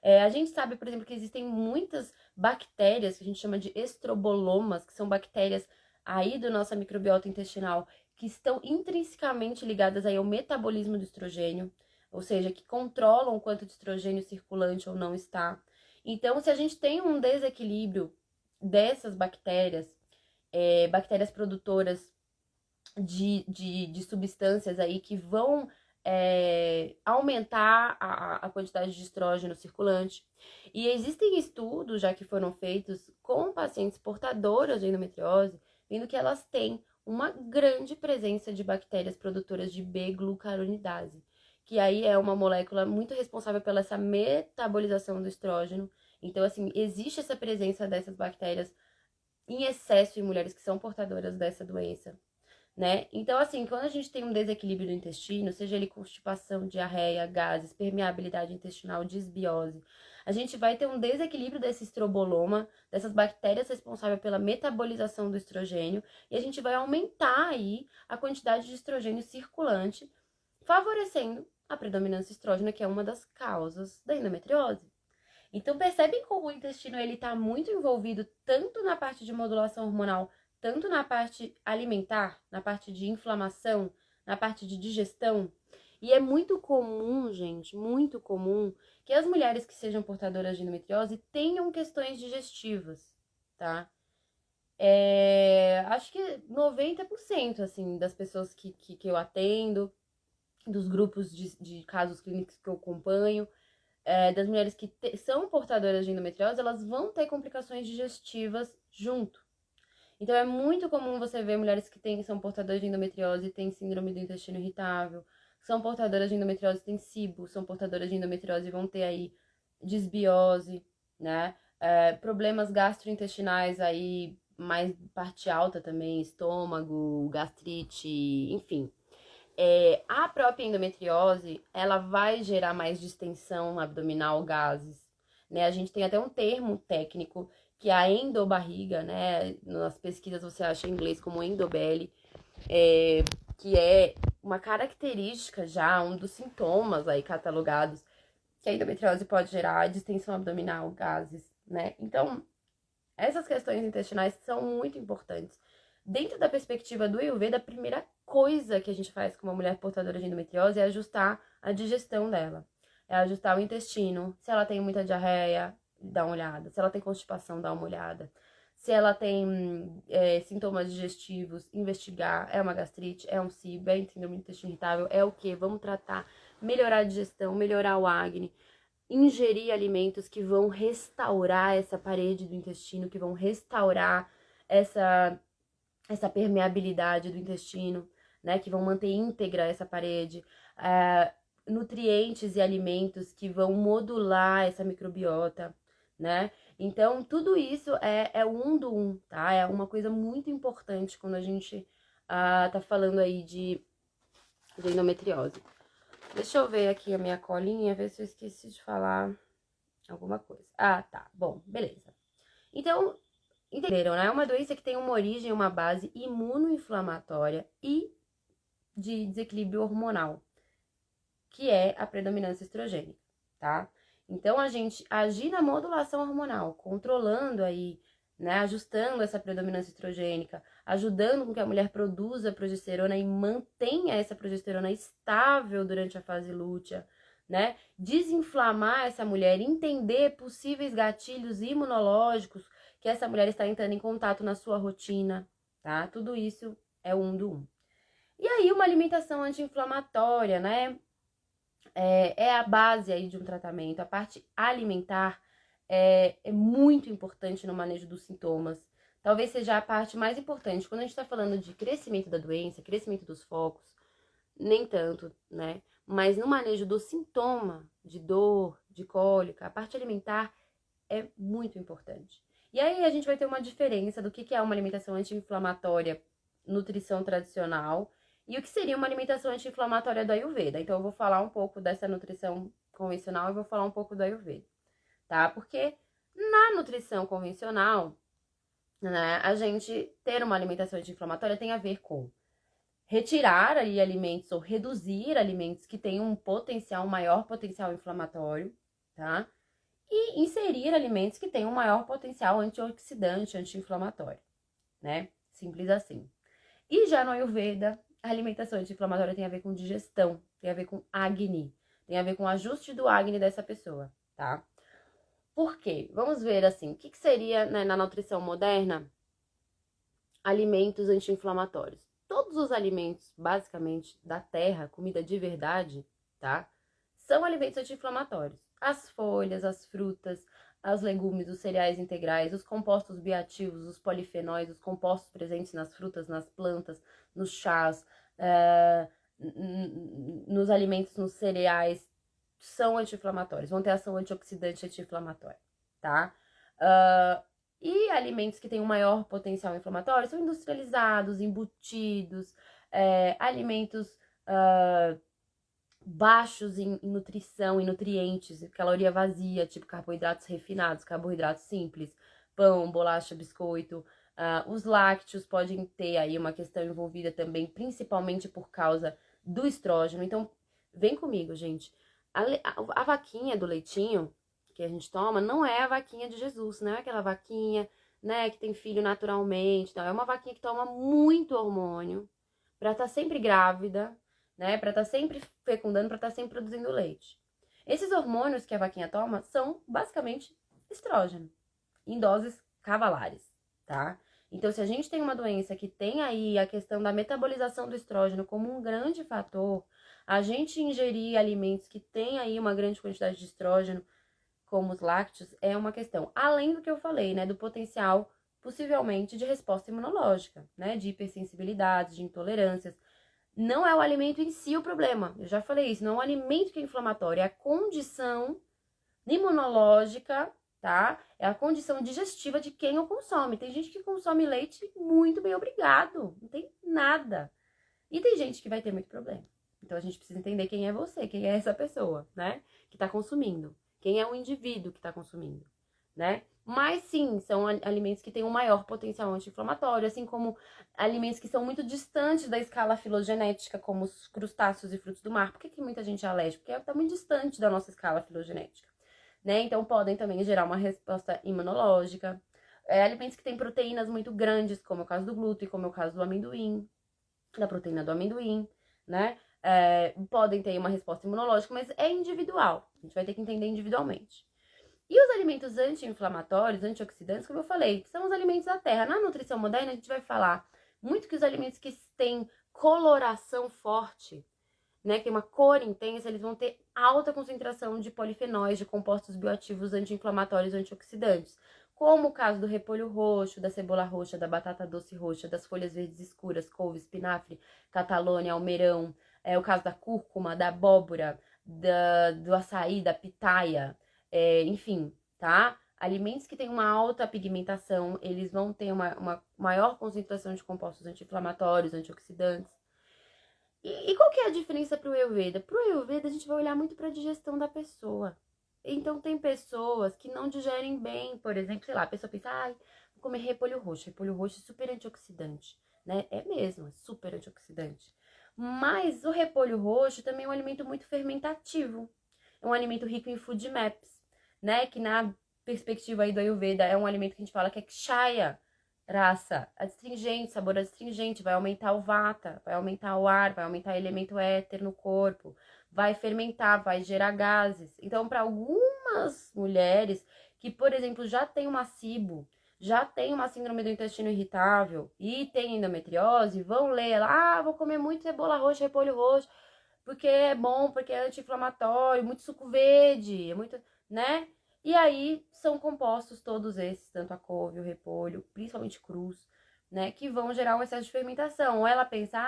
A gente sabe, por exemplo, que existem muitas bactérias que a gente chama de estrobolomas, que são bactérias aí do nossa microbiota intestinal, que estão intrinsecamente ligadas aí ao metabolismo do estrogênio, ou seja, que controlam o quanto de estrogênio circulante ou não está. Então, se a gente tem um desequilíbrio dessas bactérias, bactérias produtoras de substâncias aí que vão aumentar a quantidade de estrógeno circulante. E existem estudos já que foram feitos com pacientes portadoras de endometriose, vendo que elas têm uma grande presença de bactérias produtoras de B-glucuronidase, que aí é uma molécula muito responsável pela essa metabolização do estrógeno. Então, assim, existe essa presença dessas bactérias em excesso em mulheres que são portadoras dessa doença, né? Então, assim, quando a gente tem um desequilíbrio do intestino, seja ele constipação, diarreia, gases, permeabilidade intestinal, disbiose, a gente vai ter um desequilíbrio desse estroboloma, dessas bactérias responsáveis pela metabolização do estrogênio, e a gente vai aumentar aí a quantidade de estrogênio circulante, favorecendo a predominância estrógena, que é uma das causas da endometriose. Então, percebem como o intestino ele está muito envolvido tanto na parte de modulação hormonal, tanto na parte alimentar, na parte de inflamação, na parte de digestão. E é muito comum, gente, muito comum, que as mulheres que sejam portadoras de endometriose tenham questões digestivas, tá? Acho que 90%, assim, das pessoas que eu atendo, dos grupos de casos clínicos que eu acompanho, das mulheres que são portadoras de endometriose, elas vão ter complicações digestivas junto. Então, é muito comum você ver mulheres que são portadoras de endometriose e têm síndrome do intestino irritável, são portadoras de endometriose e têm SIBO, são portadoras de endometriose e vão ter aí disbiose, né? Problemas gastrointestinais aí, mais parte alta também, estômago, gastrite, enfim. A própria endometriose, ela vai gerar mais distensão abdominal, gases, né? A gente tem até um termo técnico, que é a endobarriga, né? Nas pesquisas você acha em inglês como endobelly, que é uma característica já, um dos sintomas aí catalogados, que a endometriose pode gerar distensão abdominal, gases, né? Então, essas questões intestinais são muito importantes. Dentro da perspectiva do Ayurveda, a primeira coisa que a gente faz com uma mulher portadora de endometriose é ajustar a digestão dela. É ajustar o intestino. Se ela tem muita diarreia, dá uma olhada. Se ela tem constipação, dá uma olhada. Se ela tem sintomas digestivos, investigar. É uma gastrite, é um SIBO, é síndrome do intestino irritável, é o quê? Vamos tratar, melhorar a digestão, melhorar o acne, ingerir alimentos que vão restaurar essa parede do intestino, que vão restaurar essa permeabilidade do intestino, né? Que vão manter íntegra essa parede. Nutrientes e alimentos que vão modular essa microbiota, né? Então, tudo isso é um do um, tá? É uma coisa muito importante quando a gente tá falando aí de endometriose. Deixa eu ver aqui a minha colinha, ver se eu esqueci de falar alguma coisa. Ah, tá. Bom, beleza. Então, entenderam, né? É uma doença que tem uma origem, uma base imunoinflamatória e de desequilíbrio hormonal, que é a predominância estrogênica, tá? Então, a gente agir na modulação hormonal, controlando aí, né? Ajustando essa predominância estrogênica, ajudando com que a mulher produza progesterona e mantenha essa progesterona estável durante a fase lútea, né? Desinflamar essa mulher, entender possíveis gatilhos imunológicos que essa mulher está entrando em contato na sua rotina, tá? Tudo isso é um do um. E aí, uma alimentação anti-inflamatória, né? É a base aí de um tratamento. A parte alimentar é muito importante no manejo dos sintomas. Talvez seja a parte mais importante. Quando a gente está falando de crescimento da doença, crescimento dos focos, nem tanto, né? Mas no manejo do sintoma de dor, de cólica, a parte alimentar é muito importante. E aí a gente vai ter uma diferença do que é uma alimentação anti-inflamatória, nutrição tradicional, e o que seria uma alimentação anti-inflamatória do Ayurveda. Então eu vou falar um pouco dessa nutrição convencional e vou falar um pouco do Ayurveda, tá? Porque na nutrição convencional, né, a gente ter uma alimentação anti-inflamatória tem a ver com retirar aí alimentos ou reduzir alimentos que têm um maior potencial inflamatório, tá? E inserir alimentos que têm um maior potencial antioxidante, anti-inflamatório, né? Simples assim. E já no Ayurveda, a alimentação anti-inflamatória tem a ver com digestão, tem a ver com Agni, tem a ver com o ajuste do Agni dessa pessoa, tá? Por quê? Vamos ver assim, o que seria, né, na nutrição moderna alimentos anti-inflamatórios? Todos os alimentos, basicamente, da terra, comida de verdade, tá? São alimentos anti-inflamatórios. As folhas, as frutas, os legumes, os cereais integrais, os compostos bioativos, os polifenóis, os compostos presentes nas frutas, nas plantas, nos chás, nos alimentos, nos cereais, são anti-inflamatórios, vão ter ação antioxidante anti-inflamatória, tá? E alimentos que têm um maior potencial inflamatório são industrializados, embutidos, alimentos baixos em nutrição, em nutrientes, caloria vazia, tipo carboidratos refinados, carboidratos simples, pão, bolacha, biscoito. Os lácteos podem ter aí uma questão envolvida também, principalmente por causa do estrógeno. Então, vem comigo, gente. A vaquinha do leitinho que a gente toma não é a vaquinha de Jesus, não é aquela vaquinha, né, que tem filho naturalmente, não. É uma vaquinha que toma muito hormônio pra estar sempre grávida, né, pra estar sempre fecundando, pra estar sempre produzindo leite. Esses hormônios que a vaquinha toma são basicamente estrógeno, em doses cavalares, tá? Então, se a gente tem uma doença que tem aí a questão da metabolização do estrógeno como um grande fator, a gente ingerir alimentos que têm aí uma grande quantidade de estrógeno, como os lácteos, é uma questão. Além do que eu falei, né, do potencial, possivelmente, de resposta imunológica, né, de hipersensibilidades, de intolerâncias. Não é o alimento em si o problema, eu já falei isso, não é o alimento que é inflamatório, é a condição imunológica, tá? É a condição digestiva de quem o consome. Tem gente que consome leite muito bem, obrigado, não tem nada. E tem gente que vai ter muito problema. Então a gente precisa entender quem é você, quem é essa pessoa, né? Que tá consumindo. Quem é o indivíduo que tá consumindo, né? Mas sim, são alimentos que têm um maior potencial anti-inflamatório, assim como alimentos que são muito distantes da escala filogenética, como os crustáceos e frutos do mar. Por que muita gente é alérgica? Porque está muito distante da nossa escala filogenética, né? Então podem também gerar uma resposta imunológica. Alimentos que têm proteínas muito grandes, como é o caso do glúten, como é o caso do amendoim, da proteína do amendoim, né? Podem ter uma resposta imunológica, mas é individual. A gente vai ter que entender individualmente. E os alimentos anti-inflamatórios, antioxidantes, como eu falei, são os alimentos da terra. Na nutrição moderna, a gente vai falar muito que os alimentos que têm coloração forte, né, que tem uma cor intensa, eles vão ter alta concentração de polifenóis, de compostos bioativos anti-inflamatórios e antioxidantes, como o caso do repolho roxo, da cebola roxa, da batata doce roxa, das folhas verdes escuras, couve, espinafre, catalônia, almeirão, o caso da cúrcuma, da abóbora, do açaí, da pitaia, enfim, tá? Alimentos que têm uma alta pigmentação, eles vão ter uma maior concentração de compostos anti-inflamatórios, antioxidantes. E qual que é a diferença pro Ayurveda? Pro Ayurveda a gente vai olhar muito pra digestão da pessoa. Então tem pessoas que não digerem bem, por exemplo, sei lá, a pessoa pensa, ai, vou comer repolho roxo é super antioxidante, né? É mesmo, é super antioxidante. Mas o repolho roxo também é um alimento muito fermentativo. É um alimento rico em food maps, né? Que na perspectiva aí do Ayurveda é um alimento que a gente fala que é kshaya, raça, adstringente, sabor adstringente, vai aumentar o vata, vai aumentar o ar, vai aumentar o elemento éter no corpo, vai fermentar, vai gerar gases. Então, para algumas mulheres que, por exemplo, já tem uma SIBO, já tem uma síndrome do intestino irritável e tem endometriose, vão ler lá, vou comer muito cebola roxa, repolho roxo, porque é bom, porque é anti-inflamatório, muito suco verde, é muito, né? E aí são compostos todos esses, tanto a couve, o repolho, principalmente crus, né, que vão gerar um excesso de fermentação. Ou ela pensa,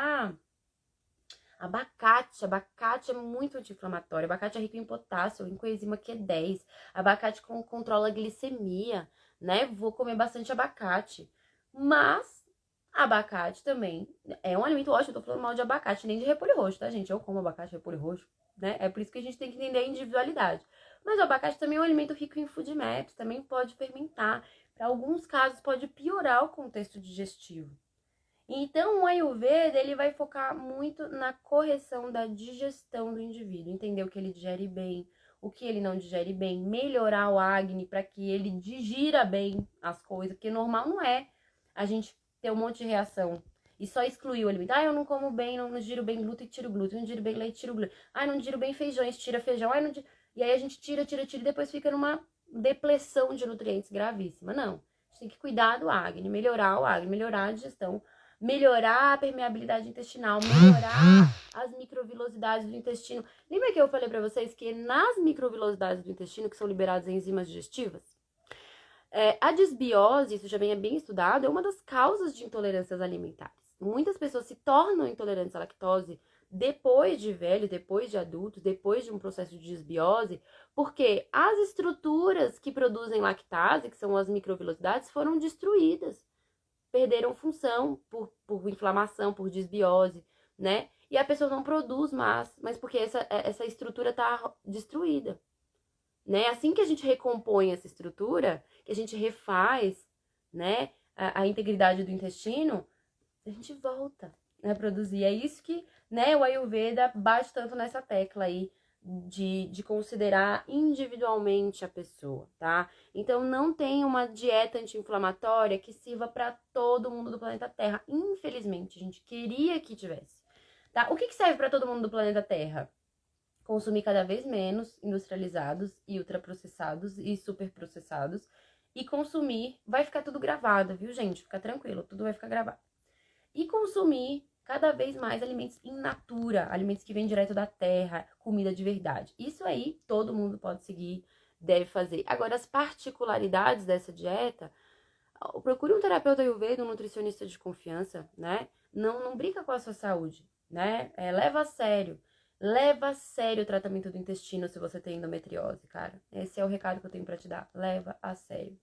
abacate é muito anti-inflamatório, abacate é rico em potássio, em coenzima Q10, abacate controla a glicemia, né, vou comer bastante abacate. Mas abacate também é um alimento ótimo, eu tô falando mal de abacate, nem de repolho roxo, tá, gente? Eu como abacate, repolho roxo, né? É por isso que a gente tem que entender a individualidade. Mas o abacate também é um alimento rico em food maps, também pode fermentar. Para alguns casos, pode piorar o contexto digestivo. Então, o Ayurveda, ele vai focar muito na correção da digestão do indivíduo, entender o que ele digere bem, o que ele não digere bem, melhorar o Agni para que ele digira bem as coisas, porque normal não é a gente ter um monte de reação e só excluir o alimento. Ah, eu não como bem, não digiro bem glúten e tiro glúten, não digiro bem leite, tiro glúten. Ah, não digiro bem feijões, tira feijão. Ah, não digiro... E aí a gente tira e depois fica numa depressão de nutrientes gravíssima. Não, a gente tem que cuidar do Agni, melhorar o Agni, melhorar a digestão, melhorar a permeabilidade intestinal, melhorar as microvilosidades do intestino. Lembra que eu falei para vocês que nas microvilosidades do intestino, que são liberadas enzimas digestivas, a desbiose, isso já é bem estudado, é uma das causas de intolerâncias alimentares. Muitas pessoas se tornam intolerantes à lactose depois de velhos, depois de adultos, depois de um processo de desbiose, porque as estruturas que produzem lactase, que são as microvilosidades, foram destruídas. Perderam função por inflamação, por desbiose, né? E a pessoa não produz mais, mas porque essa estrutura está destruída, né? Assim que a gente recompõe essa estrutura, que a gente refaz, né, a integridade do intestino, a gente volta a produzir. É isso que, né, o Ayurveda bate tanto nessa tecla aí de considerar individualmente a pessoa, tá? Então, não tem uma dieta anti-inflamatória que sirva para todo mundo do planeta Terra. Infelizmente, a gente queria que tivesse, tá? O que serve para todo mundo do planeta Terra? Consumir cada vez menos industrializados e ultraprocessados e superprocessados e consumir, vai ficar tudo gravado, viu, gente? Fica tranquilo, tudo vai ficar gravado. E consumir cada vez mais alimentos in natura, alimentos que vêm direto da terra, comida de verdade. Isso aí todo mundo pode seguir, deve fazer. Agora, as particularidades dessa dieta, procure um terapeuta Ayurveda, um nutricionista de confiança, né? Não brinca com a sua saúde, né? Leva a sério. Leva a sério o tratamento do intestino se você tem endometriose, cara. Esse é o recado que eu tenho pra te dar. Leva a sério.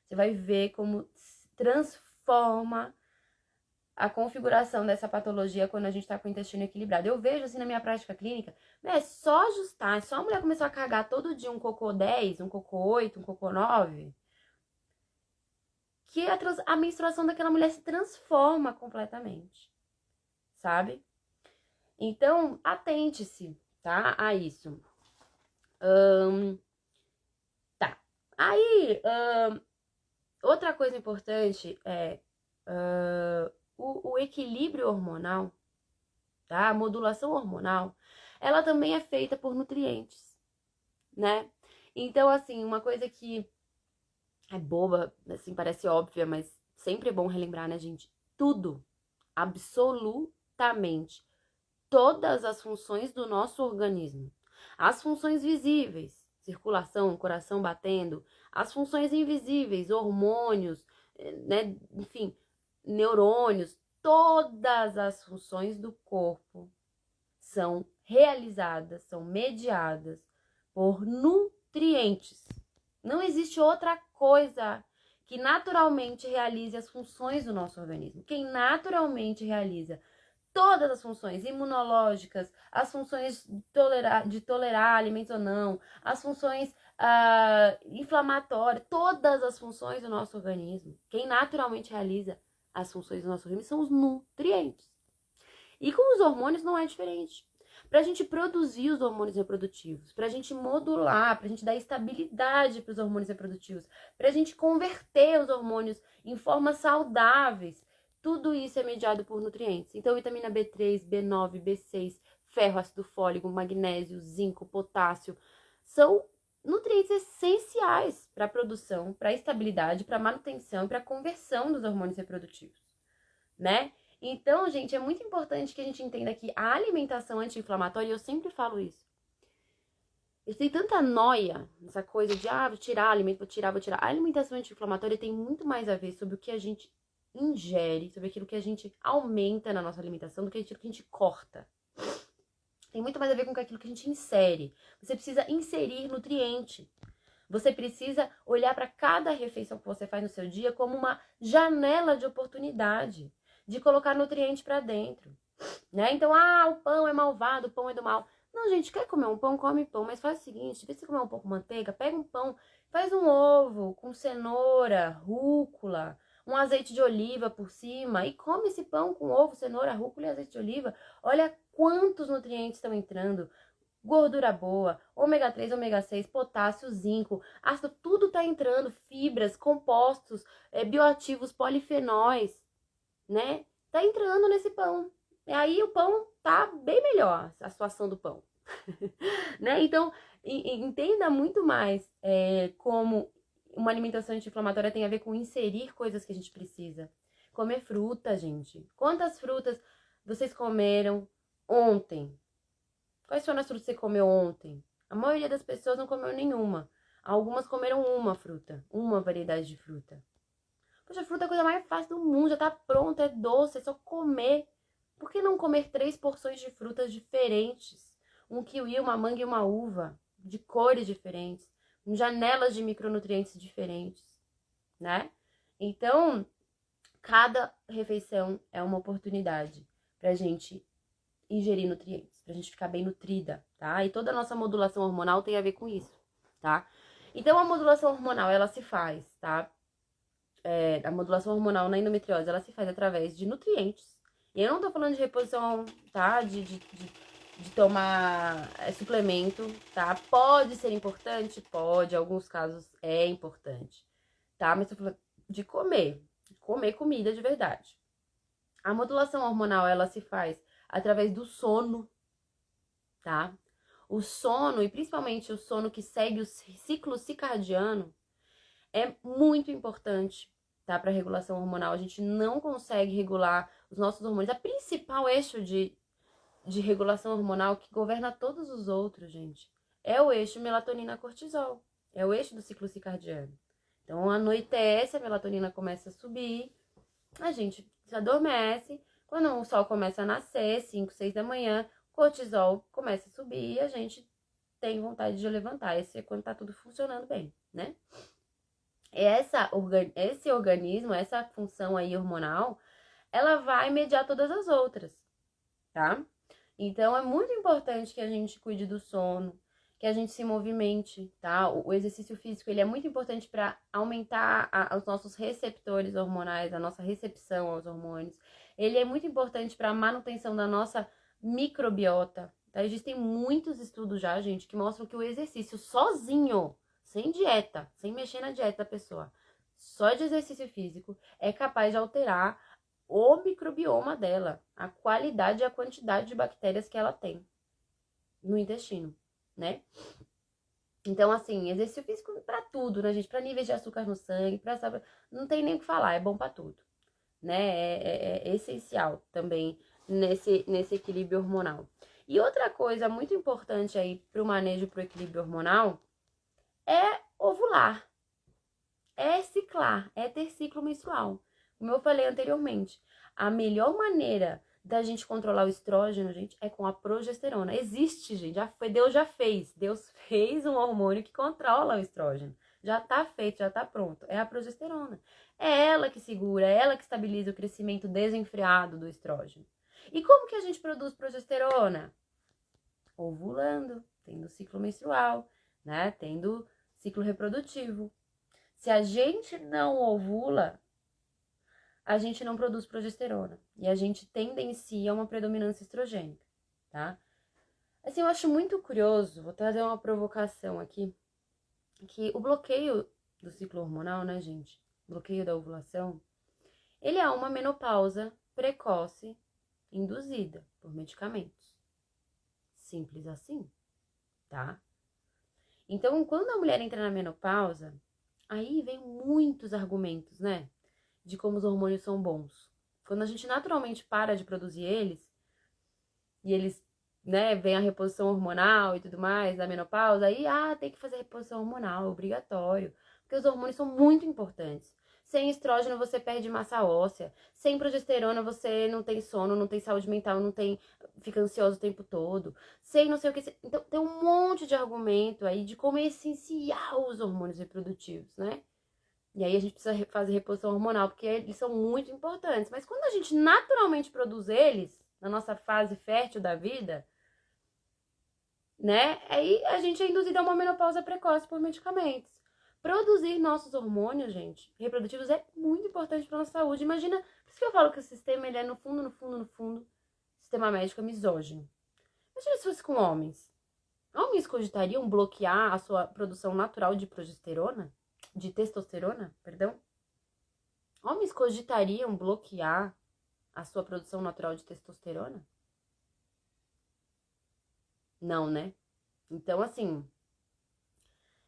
Você vai ver como transforma a configuração dessa patologia quando a gente tá com o intestino equilibrado. Eu vejo assim na minha prática clínica, é só ajustar, é só a mulher começar a cagar todo dia um cocô 10, um cocô 8, um cocô 9, que a menstruação daquela mulher se transforma completamente, sabe? Então, atente-se, tá? A isso. Tá. Aí, outra coisa importante é o equilíbrio hormonal, tá? A modulação hormonal, ela também é feita por nutrientes, né? Então, assim, uma coisa que é boba, assim, parece óbvia, mas sempre é bom relembrar, né, gente? Tudo, absolutamente, todas as funções do nosso organismo. As funções visíveis, circulação, coração batendo, as funções invisíveis, hormônios, né, enfim, neurônios, todas as funções do corpo são realizadas, são mediadas por nutrientes. Não existe outra coisa que naturalmente realize as funções do nosso organismo. Quem naturalmente realiza todas as funções imunológicas, as funções de tolerar alimentos ou não, as funções inflamatórias, todas as funções do nosso organismo. Quem naturalmente realiza as funções do nosso organismo são os nutrientes. E com os hormônios não é diferente. Para a gente produzir os hormônios reprodutivos, para a gente modular, para a gente dar estabilidade para os hormônios reprodutivos, para a gente converter os hormônios em formas saudáveis, tudo isso é mediado por nutrientes. Então, vitamina B3, B9, B6, ferro, ácido fólico, magnésio, zinco, potássio, são nutrientes essenciais para a produção, para a estabilidade, para a manutenção e para a conversão dos hormônios reprodutivos, né? Então, gente, é muito importante que a gente entenda que a alimentação anti-inflamatória, e eu sempre falo isso, tem tanta noia nessa coisa de, vou tirar alimento, vou tirar. A alimentação anti-inflamatória tem muito mais a ver sobre o que a gente ingere, sobre aquilo que a gente aumenta na nossa alimentação do que aquilo que a gente corta. Tem muito mais a ver com aquilo que a gente insere. Você precisa inserir nutriente. Você precisa olhar para cada refeição que você faz no seu dia como uma janela de oportunidade de colocar nutriente para dentro, né? Então, o pão é malvado, o pão é do mal. Não, gente, quer comer um pão, come pão, mas faz o seguinte, em vez de você comer um pão com manteiga, pega um pão, faz um ovo com cenoura, rúcula, um azeite de oliva por cima e come esse pão com ovo, cenoura, rúcula e azeite de oliva. Olha quantos nutrientes estão entrando. Gordura boa, ômega 3, ômega 6, potássio, zinco, ácido, tudo tá entrando, fibras, compostos, bioativos, polifenóis, né? Tá entrando nesse pão. E aí o pão tá bem melhor, a situação do pão. Né? Então, entenda muito mais como uma alimentação anti-inflamatória tem a ver com inserir coisas que a gente precisa. Comer fruta, gente. Quantas frutas vocês comeram ontem? Quais foram as frutas que você comeu ontem? A maioria das pessoas não comeu nenhuma. Algumas comeram uma fruta, uma variedade de fruta. Poxa, a fruta é a coisa mais fácil do mundo, já tá pronta, é doce, é só comer. Por que não comer 3 porções de frutas diferentes? Um kiwi, uma manga e uma uva, de cores diferentes, com janelas de micronutrientes diferentes, né? Então, cada refeição é uma oportunidade pra gente ingerir nutrientes, pra gente ficar bem nutrida, tá? E toda a nossa modulação hormonal tem a ver com isso, tá? Então, a modulação hormonal, ela se faz, tá? A modulação hormonal na endometriose, ela se faz através de nutrientes. E eu não tô falando de reposição, tá? De tomar suplemento, tá? Pode ser importante? Pode, em alguns casos é importante, tá? Mas tô falando de comer comida de verdade. A modulação hormonal, ela se faz através do sono, tá? O sono, e principalmente o sono que segue o ciclo circadiano, é muito importante, tá? Para regulação hormonal. A gente não consegue regular os nossos hormônios. A principal eixo de regulação hormonal que governa todos os outros, gente, é o eixo melatonina-cortisol. É o eixo do ciclo circadiano. Então, anoitece, a melatonina começa a subir, a gente se adormece. Quando o sol começa a nascer, 5, 6 da manhã, o cortisol começa a subir e a gente tem vontade de levantar. Esse é quando tá tudo funcionando bem, né? Esse organismo, essa função aí hormonal, ela vai mediar todas as outras, tá? Então, é muito importante que a gente cuide do sono, que a gente se movimente, tá? O exercício físico, ele é muito importante para aumentar os nossos receptores hormonais, a nossa recepção aos hormônios. Ele é muito importante para a manutenção da nossa microbiota, tá? Existem muitos estudos já, gente, que mostram que o exercício sozinho, sem dieta, sem mexer na dieta da pessoa, só de exercício físico, é capaz de alterar o microbioma dela, a qualidade e a quantidade de bactérias que ela tem no intestino, né? Então, assim, exercício físico pra tudo, né, gente? Pra níveis de açúcar no sangue, não tem nem o que falar, é bom pra tudo, né? É essencial também nesse equilíbrio hormonal. E outra coisa muito importante aí pro manejo, pro equilíbrio hormonal, é ovular, é ciclar, é ter ciclo menstrual. Como eu falei anteriormente, a melhor maneira da gente controlar o estrógeno, gente, é com a progesterona. Existe, gente, Deus já fez. Deus fez um hormônio que controla o estrógeno. Já tá feito, já tá pronto. É a progesterona. É ela que segura, é ela que estabiliza o crescimento desenfreado do estrógeno. E como que a gente produz progesterona? Ovulando, tendo ciclo menstrual, né? Tendo ciclo reprodutivo. Se a gente não ovula, a gente não produz progesterona. E a gente tendencia a uma predominância estrogênica, tá? Assim, eu acho muito curioso, vou trazer uma provocação aqui, que o bloqueio do ciclo hormonal, né, gente? Bloqueio da ovulação, ele é uma menopausa precoce induzida por medicamentos. Simples assim, tá? Então, quando a mulher entra na menopausa, aí vem muitos argumentos, né? De como os hormônios são bons. Quando a gente naturalmente para de produzir eles, e eles, né, vem a reposição hormonal e tudo mais, da menopausa, aí, tem que fazer reposição hormonal, obrigatório. Porque os hormônios são muito importantes. Sem estrógeno você perde massa óssea. Sem progesterona você não tem sono, não tem saúde mental, fica ansioso o tempo todo. Sem não sei o que. Então tem um monte de argumento aí de como é essencial os hormônios reprodutivos, né? E aí a gente precisa fazer reposição hormonal, porque eles são muito importantes. Mas quando a gente naturalmente produz eles, na nossa fase fértil da vida, né? Aí a gente é induzido a uma menopausa precoce por medicamentos. produzir nossos hormônios, gente, reprodutivos é muito importante para nossa saúde. Imagina, por isso que eu falo que o sistema, ele é no fundo, sistema médico é misógino. Imagina se fosse com homens. Homens cogitariam bloquear a sua produção natural de progesterona? De testosterona, perdão? Homens cogitariam bloquear a sua produção natural de testosterona? Não, né? Então, assim,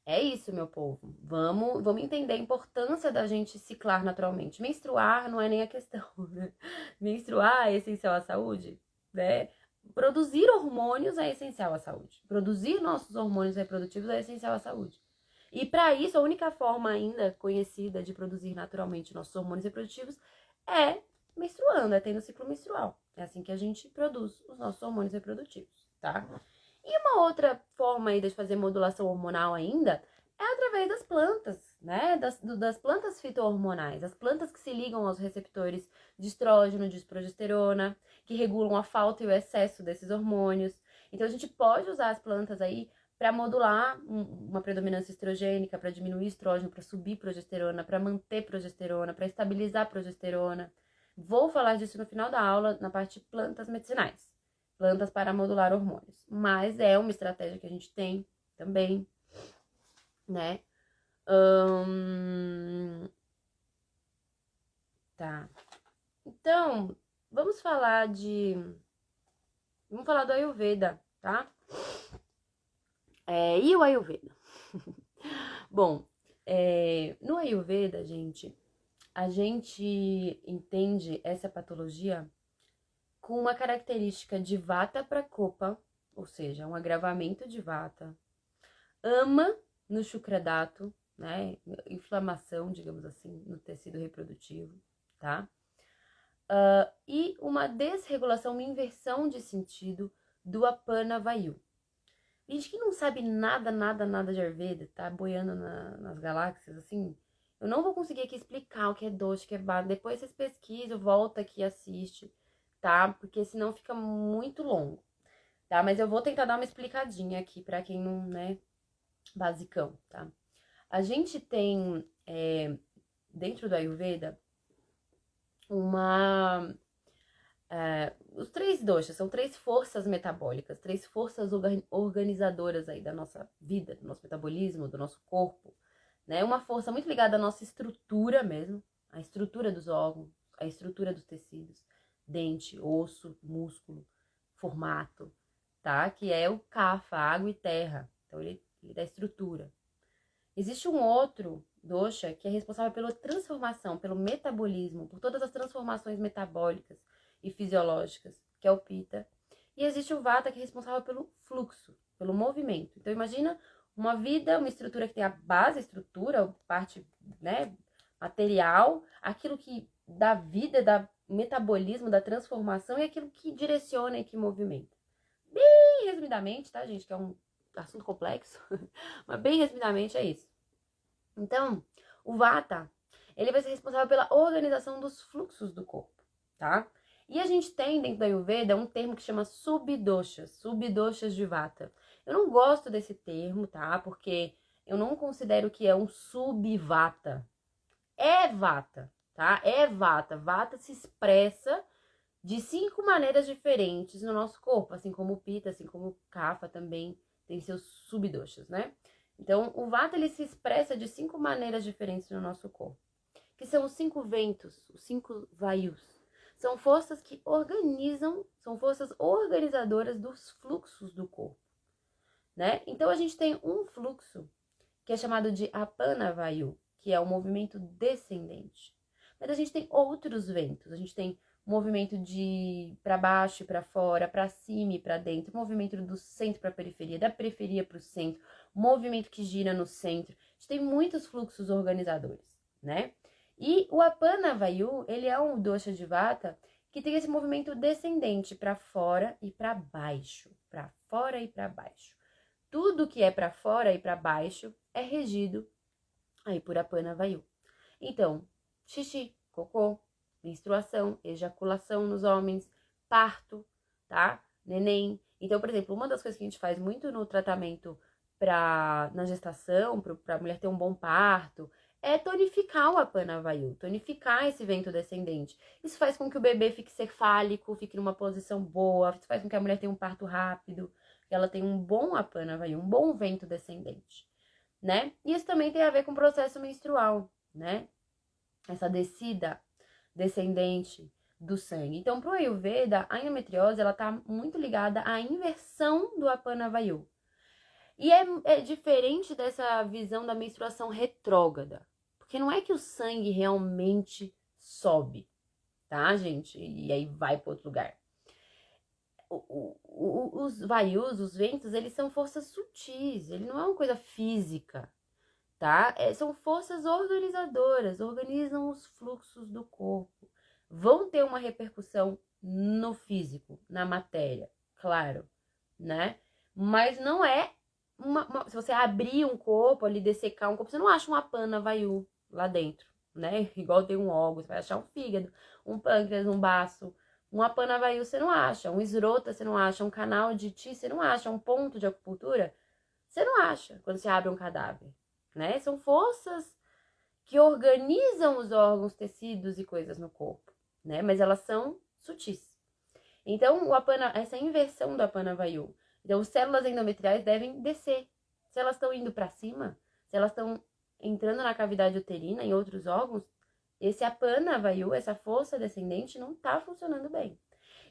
é isso, meu povo. Vamos entender a importância da gente ciclar naturalmente. Menstruar não é nem a questão, né? Menstruar é essencial à saúde, né? Produzir hormônios é essencial à saúde. Produzir nossos hormônios reprodutivos é essencial à saúde. E para isso, a única forma ainda conhecida de produzir naturalmente nossos hormônios reprodutivos é menstruando, é tendo ciclo menstrual. É assim que a gente produz os nossos hormônios reprodutivos, tá? E uma outra forma aí de fazer modulação hormonal ainda é através das plantas, né? Das plantas fito-hormonais, as plantas que se ligam aos receptores de estrógeno, de progesterona, que regulam a falta e o excesso desses hormônios. Então a gente pode usar as plantas aí para modular uma predominância estrogênica, para diminuir estrógeno, para subir progesterona, para manter progesterona, para estabilizar progesterona. Vou falar disso no final da aula, na parte plantas medicinais. Plantas para modular hormônios. Mas é uma estratégia que a gente tem também, né? Tá. Então, vamos falar do Ayurveda, tá? E o Ayurveda? Bom, no Ayurveda, gente, a gente entende essa patologia com uma característica de Vata para Copa, ou seja, um agravamento de Vata, Ama no Shukradato, né, inflamação, digamos assim, no tecido reprodutivo, tá? E uma desregulação, uma inversão de sentido do Apana Vayu. Gente que não sabe nada de Ayurveda, tá boiando nas galáxias, assim, eu não vou conseguir aqui explicar o que é dosha, o que é vata. Depois vocês pesquisam, volta aqui e assiste, tá? Porque senão fica muito longo, tá? Mas eu vou tentar dar uma explicadinha aqui pra quem não, né, basicão, tá? A gente tem, dentro do Ayurveda, os 3 doshas, são 3 forças metabólicas, 3 forças organizadoras aí da nossa vida, do nosso metabolismo, do nosso corpo, né? Uma força muito ligada à nossa estrutura mesmo, a estrutura dos órgãos, a estrutura dos tecidos, dente, osso, músculo, formato, tá? Que é o Kapha, água e terra. Então, ele dá estrutura. Existe um outro dosha que é responsável pela transformação, pelo metabolismo, por todas as transformações metabólicas e fisiológicas, que é o Pitta. E existe o Vata, que é responsável pelo fluxo, pelo movimento. Então, imagina uma vida, uma estrutura que tem a base, a estrutura, parte, né, material, aquilo que dá vida, dá metabolismo, dá transformação, e aquilo que direciona e que movimenta. Bem resumidamente, tá, gente? Que é um assunto complexo, mas bem resumidamente é isso. Então, o Vata, ele vai ser responsável pela organização dos fluxos do corpo, tá? E a gente tem dentro da Ayurveda um termo que chama subdoshas de Vata. Eu não gosto desse termo, tá? Porque eu não considero que é um subvata. É Vata, tá? É Vata. Vata se expressa de 5 maneiras diferentes no nosso corpo, assim como o Pitta, assim como o Kapha também tem seus subdoshas, né? Então, o Vata, ele se expressa de 5 maneiras diferentes no nosso corpo, que são os 5 ventos, os 5 vayus. São forças que organizam, são forças organizadoras dos fluxos do corpo, né? Então, a gente tem um fluxo que é chamado de Apana Vayu, que é o movimento descendente. Mas a gente tem outros ventos, a gente tem movimento de para baixo e para fora, para cima e para dentro, movimento do centro para a periferia, da periferia para o centro, movimento que gira no centro. A gente tem muitos fluxos organizadores, né? E o Apana Vayu, ele é um dosha de Vata que tem esse movimento descendente para fora e para baixo, para fora e para baixo. Tudo que é para fora e para baixo é regido aí por Apana Vayu. Então, xixi, cocô, menstruação, ejaculação nos homens, parto, tá? Neném. Então, por exemplo, uma das coisas que a gente faz muito no tratamento na gestação, para a mulher ter um bom parto, é tonificar o Apana Vayu, tonificar esse vento descendente. Isso faz com que o bebê fique cefálico, fique numa posição boa, isso faz com que a mulher tenha um parto rápido, que ela tenha um bom Apana Vayu, um bom vento descendente, né? E isso também tem a ver com o processo menstrual, né? Essa descida descendente do sangue. Então, pro Ayurveda, a endometriose, ela tá muito ligada à inversão do Apana Vayu. E é diferente dessa visão da menstruação retrógrada. Porque não é que o sangue realmente sobe, tá, gente? E aí vai para outro lugar. Os vaius, os ventos, eles são forças sutis. Ele não é uma coisa física, tá? São forças organizadoras. Organizam os fluxos do corpo. Vão ter uma repercussão no físico, na matéria, claro, né? Mas não é se você abrir um corpo ali, dessecar um corpo, você não acha uma pana vaiu lá dentro, né? Igual tem um órgão, você vai achar um fígado, um pâncreas, um baço. Uma pana vaiu você não acha, um esrota você não acha, um canal de ti você não acha, um ponto de acupuntura você não acha quando você abre um cadáver, né? São forças que organizam os órgãos, tecidos e coisas no corpo, né? Mas elas são sutis. Então, essa inversão do Apana Vayu. Então, as células endometriais devem descer. Se elas estão indo para cima, se elas estão entrando na cavidade uterina, em outros órgãos, esse Apana Vayu, essa força descendente, não está funcionando bem.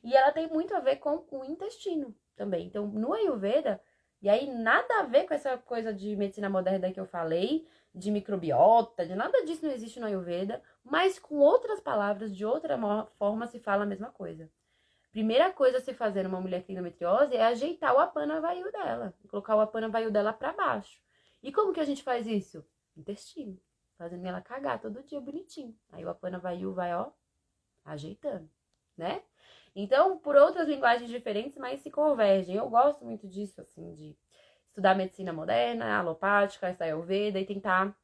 E ela tem muito a ver com o intestino também. Então, no Ayurveda, e aí nada a ver com essa coisa de medicina moderna que eu falei, de microbiota, de nada disso não existe no Ayurveda, mas com outras palavras, de outra forma, se fala a mesma coisa. Primeira coisa a se fazer numa mulher que tem endometriose é ajeitar o Apana Vayu dela, colocar o Apana Vayu dela para baixo. E como que a gente faz isso? Intestino, fazendo ela cagar todo dia bonitinho. Aí o Apana Vayu vai, ó, ajeitando, né? Então, por outras linguagens diferentes, mas se convergem. Eu gosto muito disso, assim, de estudar medicina moderna, alopática, essa Ayurveda e tentar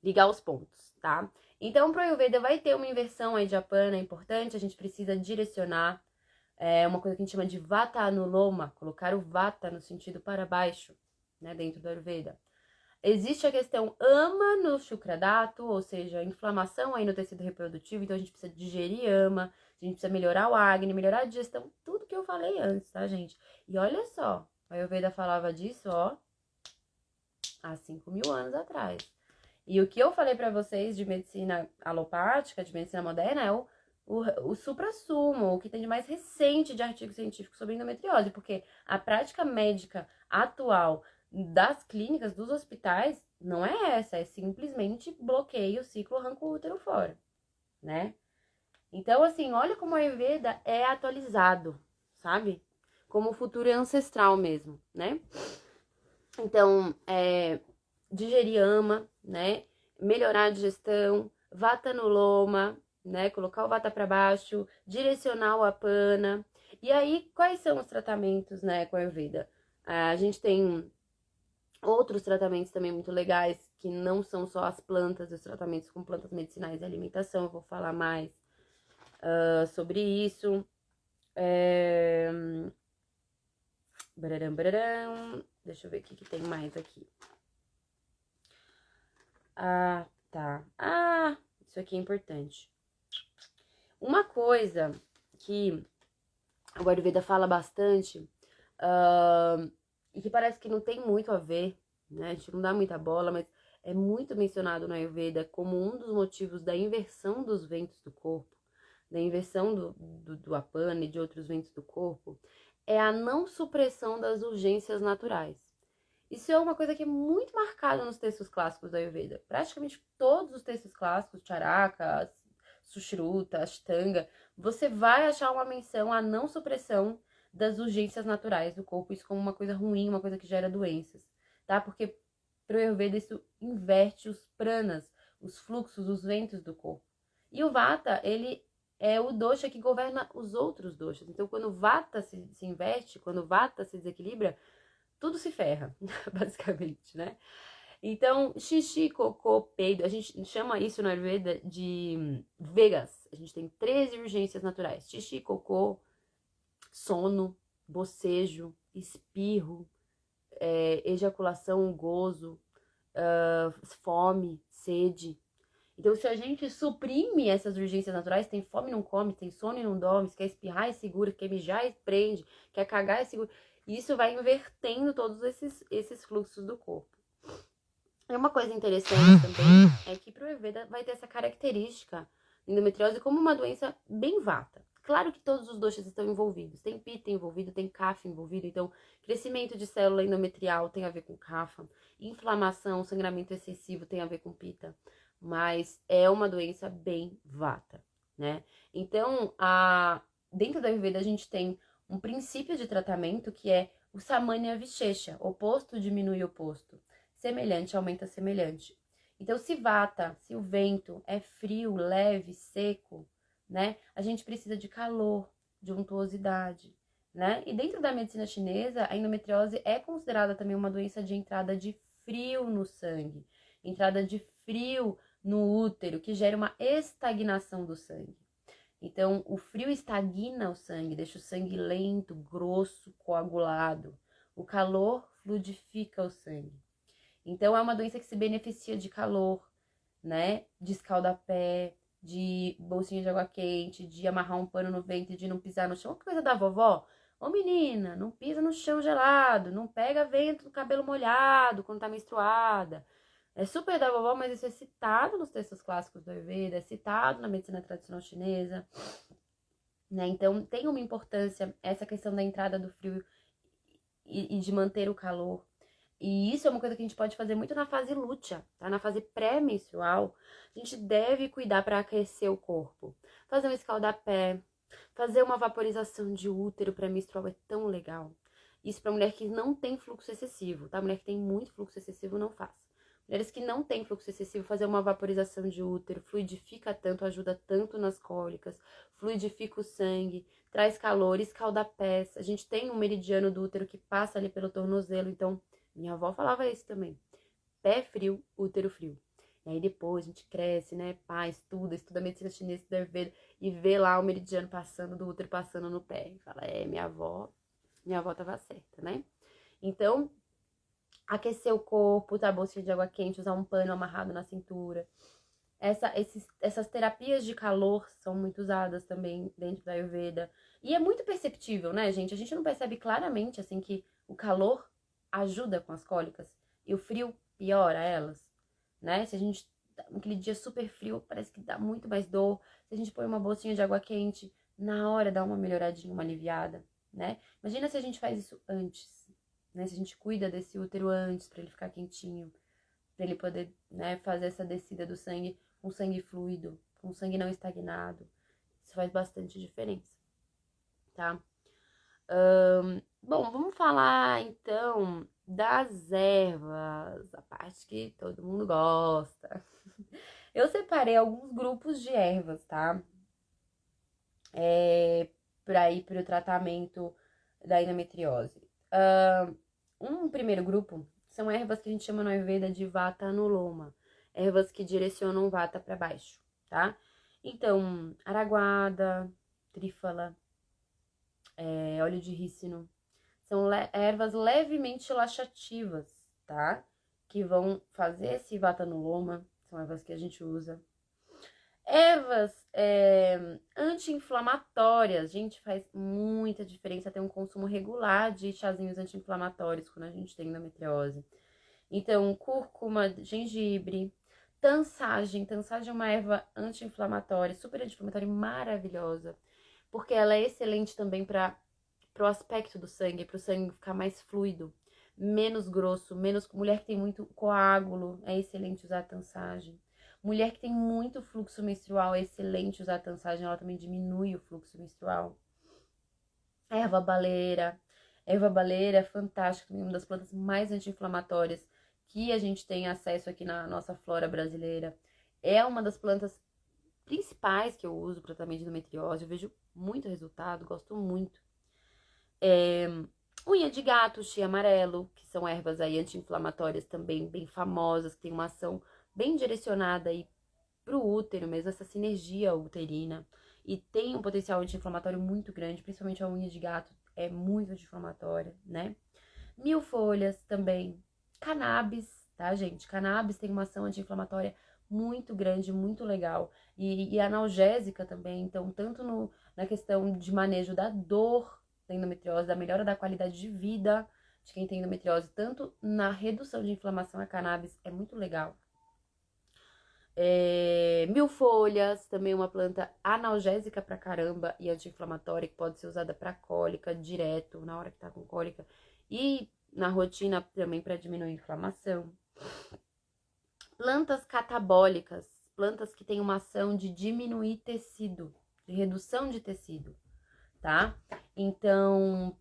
ligar os pontos, tá? Então, pro Ayurveda vai ter uma inversão aí de Apana importante, a gente precisa direcionar. É uma coisa que a gente chama de Vata Anuloma, colocar o Vata no sentido para baixo, né, dentro do Ayurveda. Existe a questão ama no Shukradato, ou seja, inflamação aí no tecido reprodutivo, então a gente precisa digerir ama, a gente precisa melhorar o Agni, melhorar a digestão, tudo que eu falei antes, tá, gente? E olha só, o Ayurveda falava disso, ó, há 5.000 anos atrás. E o que eu falei pra vocês de medicina alopática, de medicina moderna, é o suprassumo, o que tem de mais recente de artigo científico sobre endometriose, porque a prática médica atual das clínicas, dos hospitais, não é essa, é simplesmente bloqueio o ciclo arranca-útero fora, né? Então, assim, olha como a Ayurveda é atualizado, sabe? Como o futuro é ancestral mesmo, né? Então, digerir ama, né? Melhorar a digestão, vata no loma, né? Colocar o vata para baixo, direcionar o apana. E aí, quais são os tratamentos, né, com a Ayurveda? A gente tem outros tratamentos também muito legais, que não são só as plantas, os tratamentos com plantas medicinais e alimentação. Eu vou falar mais sobre isso. Bararam, bararam. Deixa eu ver o que tem mais aqui. Ah, tá. Ah, isso aqui é importante. Uma coisa que o Ayurveda fala bastante, e que parece que não tem muito a ver, né? A gente não dá muita bola, mas é muito mencionado no Ayurveda como um dos motivos da inversão dos ventos do corpo, da inversão do Apana e de outros ventos do corpo, é a não supressão das urgências naturais. Isso é uma coisa que é muito marcada nos textos clássicos da Ayurveda. Praticamente todos os textos clássicos, Charaka, Sushruta, Ashtanga, você vai achar uma menção à não supressão das urgências naturais do corpo, isso como uma coisa ruim, uma coisa que gera doenças, tá? Porque pro Ayurveda isso inverte os pranas, os fluxos, os ventos do corpo. E o Vata, ele é o dosha que governa os outros doshas. Então, quando o Vata se inverte, quando o Vata se desequilibra, tudo se ferra, basicamente, né? Então, xixi, cocô, peido, a gente chama isso na Ayurveda de Vegas. A gente tem 13 urgências naturais: xixi, cocô, sono, bocejo, espirro, ejaculação, gozo, fome, sede. Então, se a gente suprime essas urgências naturais, tem fome e não come, tem sono e não dorme, se quer espirrar e segura, quer mijar e prende, quer cagar e segura, isso vai invertendo todos esses fluxos do corpo. E uma coisa interessante também é que pro Ayurveda vai ter essa característica, endometriose, como uma doença bem vata. Claro que todos os doshas estão envolvidos. Tem Pitta envolvido, tem Kapha envolvido. Então, crescimento de célula endometrial tem a ver com Kapha. Inflamação, sangramento excessivo tem a ver com Pitta. Mas é uma doença bem vata, né? Então, dentro da Ayurveda a gente tem um princípio de tratamento que é o Samanya Vishesha. Oposto diminui oposto. Semelhante aumenta semelhante. Então, se vata, se o vento é frio, leve, seco, né? A gente precisa de calor, de untuosidade, né? E dentro da medicina chinesa, a endometriose é considerada também uma doença de entrada de frio no sangue, entrada de frio no útero, que gera uma estagnação do sangue. Então, o frio estagna o sangue, deixa o sangue lento, grosso, coagulado. O calor fluidifica o sangue. Então, é uma doença que se beneficia de calor, né? De escaldapé, de bolsinha de água quente, de amarrar um pano no ventre, de não pisar no chão. Que coisa da vovó? Ô menina, não pisa no chão gelado, não pega vento no cabelo molhado quando tá menstruada. É super da vovó, mas isso é citado nos textos clássicos do Ayurveda, é citado na medicina tradicional chinesa, né? Então, tem uma importância essa questão da entrada do frio e de manter o calor. E isso é uma coisa que a gente pode fazer muito na fase lútea, tá? Na fase pré-menstrual, a gente deve cuidar para aquecer o corpo. Fazer um escaldapé, fazer uma vaporização de útero pré-menstrual é tão legal. Isso para mulher que não tem fluxo excessivo, tá? Mulher que tem muito fluxo excessivo não faz. Mulheres que não têm fluxo excessivo, fazer uma vaporização de útero, fluidifica tanto, ajuda tanto nas cólicas, fluidifica o sangue, traz calor, escalda pés. A gente tem um meridiano do útero que passa ali pelo tornozelo, então minha avó falava isso também. Pé frio, útero frio. E aí depois a gente cresce, né? Pá, estuda medicina chinesa, estuda Ayurveda, e vê lá o meridiano passando do útero, passando no pé. E fala, minha avó tava certa, né? Então, aquecer o corpo, usar bolsinha de água quente, usar um pano amarrado na cintura. Essas terapias de calor são muito usadas também dentro da Ayurveda. E é muito perceptível, né, gente? A gente não percebe claramente, assim, que o calor ajuda com as cólicas e o frio piora elas, né? Se a gente, naquele dia super frio, parece que dá muito mais dor. Se a gente põe uma bolsinha de água quente, na hora dá uma melhoradinha, uma aliviada, né? Imagina se a gente faz isso antes, né? Se a gente cuida desse útero antes, pra ele ficar quentinho, pra ele poder, né, fazer essa descida do sangue com sangue fluido, com sangue não estagnado. Isso faz bastante diferença, tá? Bom, vamos falar então das ervas, a parte que todo mundo gosta. Eu separei alguns grupos de ervas, tá? Para ir para o tratamento da endometriose. Um primeiro grupo são ervas que a gente chama no Ayurveda de Vata Anuloma, ervas que direcionam Vata para baixo, tá? Então, araguada, trífala, óleo de rícino, são ervas levemente laxativas, tá? Que vão fazer esse Vata Anuloma, são ervas que a gente usa. Ervas anti-inflamatórias, gente, faz muita diferença ter um consumo regular de chazinhos anti-inflamatórios quando a gente tem endometriose. Então, cúrcuma, gengibre, tansagem. Tansagem é uma erva anti-inflamatória, super anti-inflamatória e maravilhosa, porque ela é excelente também para o aspecto do sangue, para o sangue ficar mais fluido, menos grosso, menos. Mulher que tem muito coágulo, é excelente usar a tansagem. Mulher que tem muito fluxo menstrual, é excelente usar a tansagem, ela também diminui o fluxo menstrual. Erva baleira. Erva baleira é fantástica, uma das plantas mais anti-inflamatórias que a gente tem acesso aqui na nossa flora brasileira. É uma das plantas principais que eu uso para tratamento de endometriose. Eu vejo muito resultado, gosto muito. Unha de gato, chia amarelo, que são ervas aí anti-inflamatórias também bem famosas, que tem uma ação bem direcionada aí pro útero mesmo, essa sinergia uterina. E tem um potencial anti-inflamatório muito grande, principalmente a unha de gato é muito anti-inflamatória, né? Mil folhas também. Cannabis, tá, gente? Cannabis tem uma ação anti-inflamatória muito grande, muito legal. E analgésica também. Então, tanto na questão de manejo da dor da endometriose, da melhora da qualidade de vida de quem tem endometriose, tanto na redução de inflamação, a cannabis é muito legal. Mil folhas, também uma planta analgésica pra caramba e anti-inflamatória, que pode ser usada pra cólica direto, na hora que tá com cólica. E na rotina também para diminuir a inflamação. Plantas catabólicas, plantas que têm uma ação de diminuir tecido, de redução de tecido, tá? Então,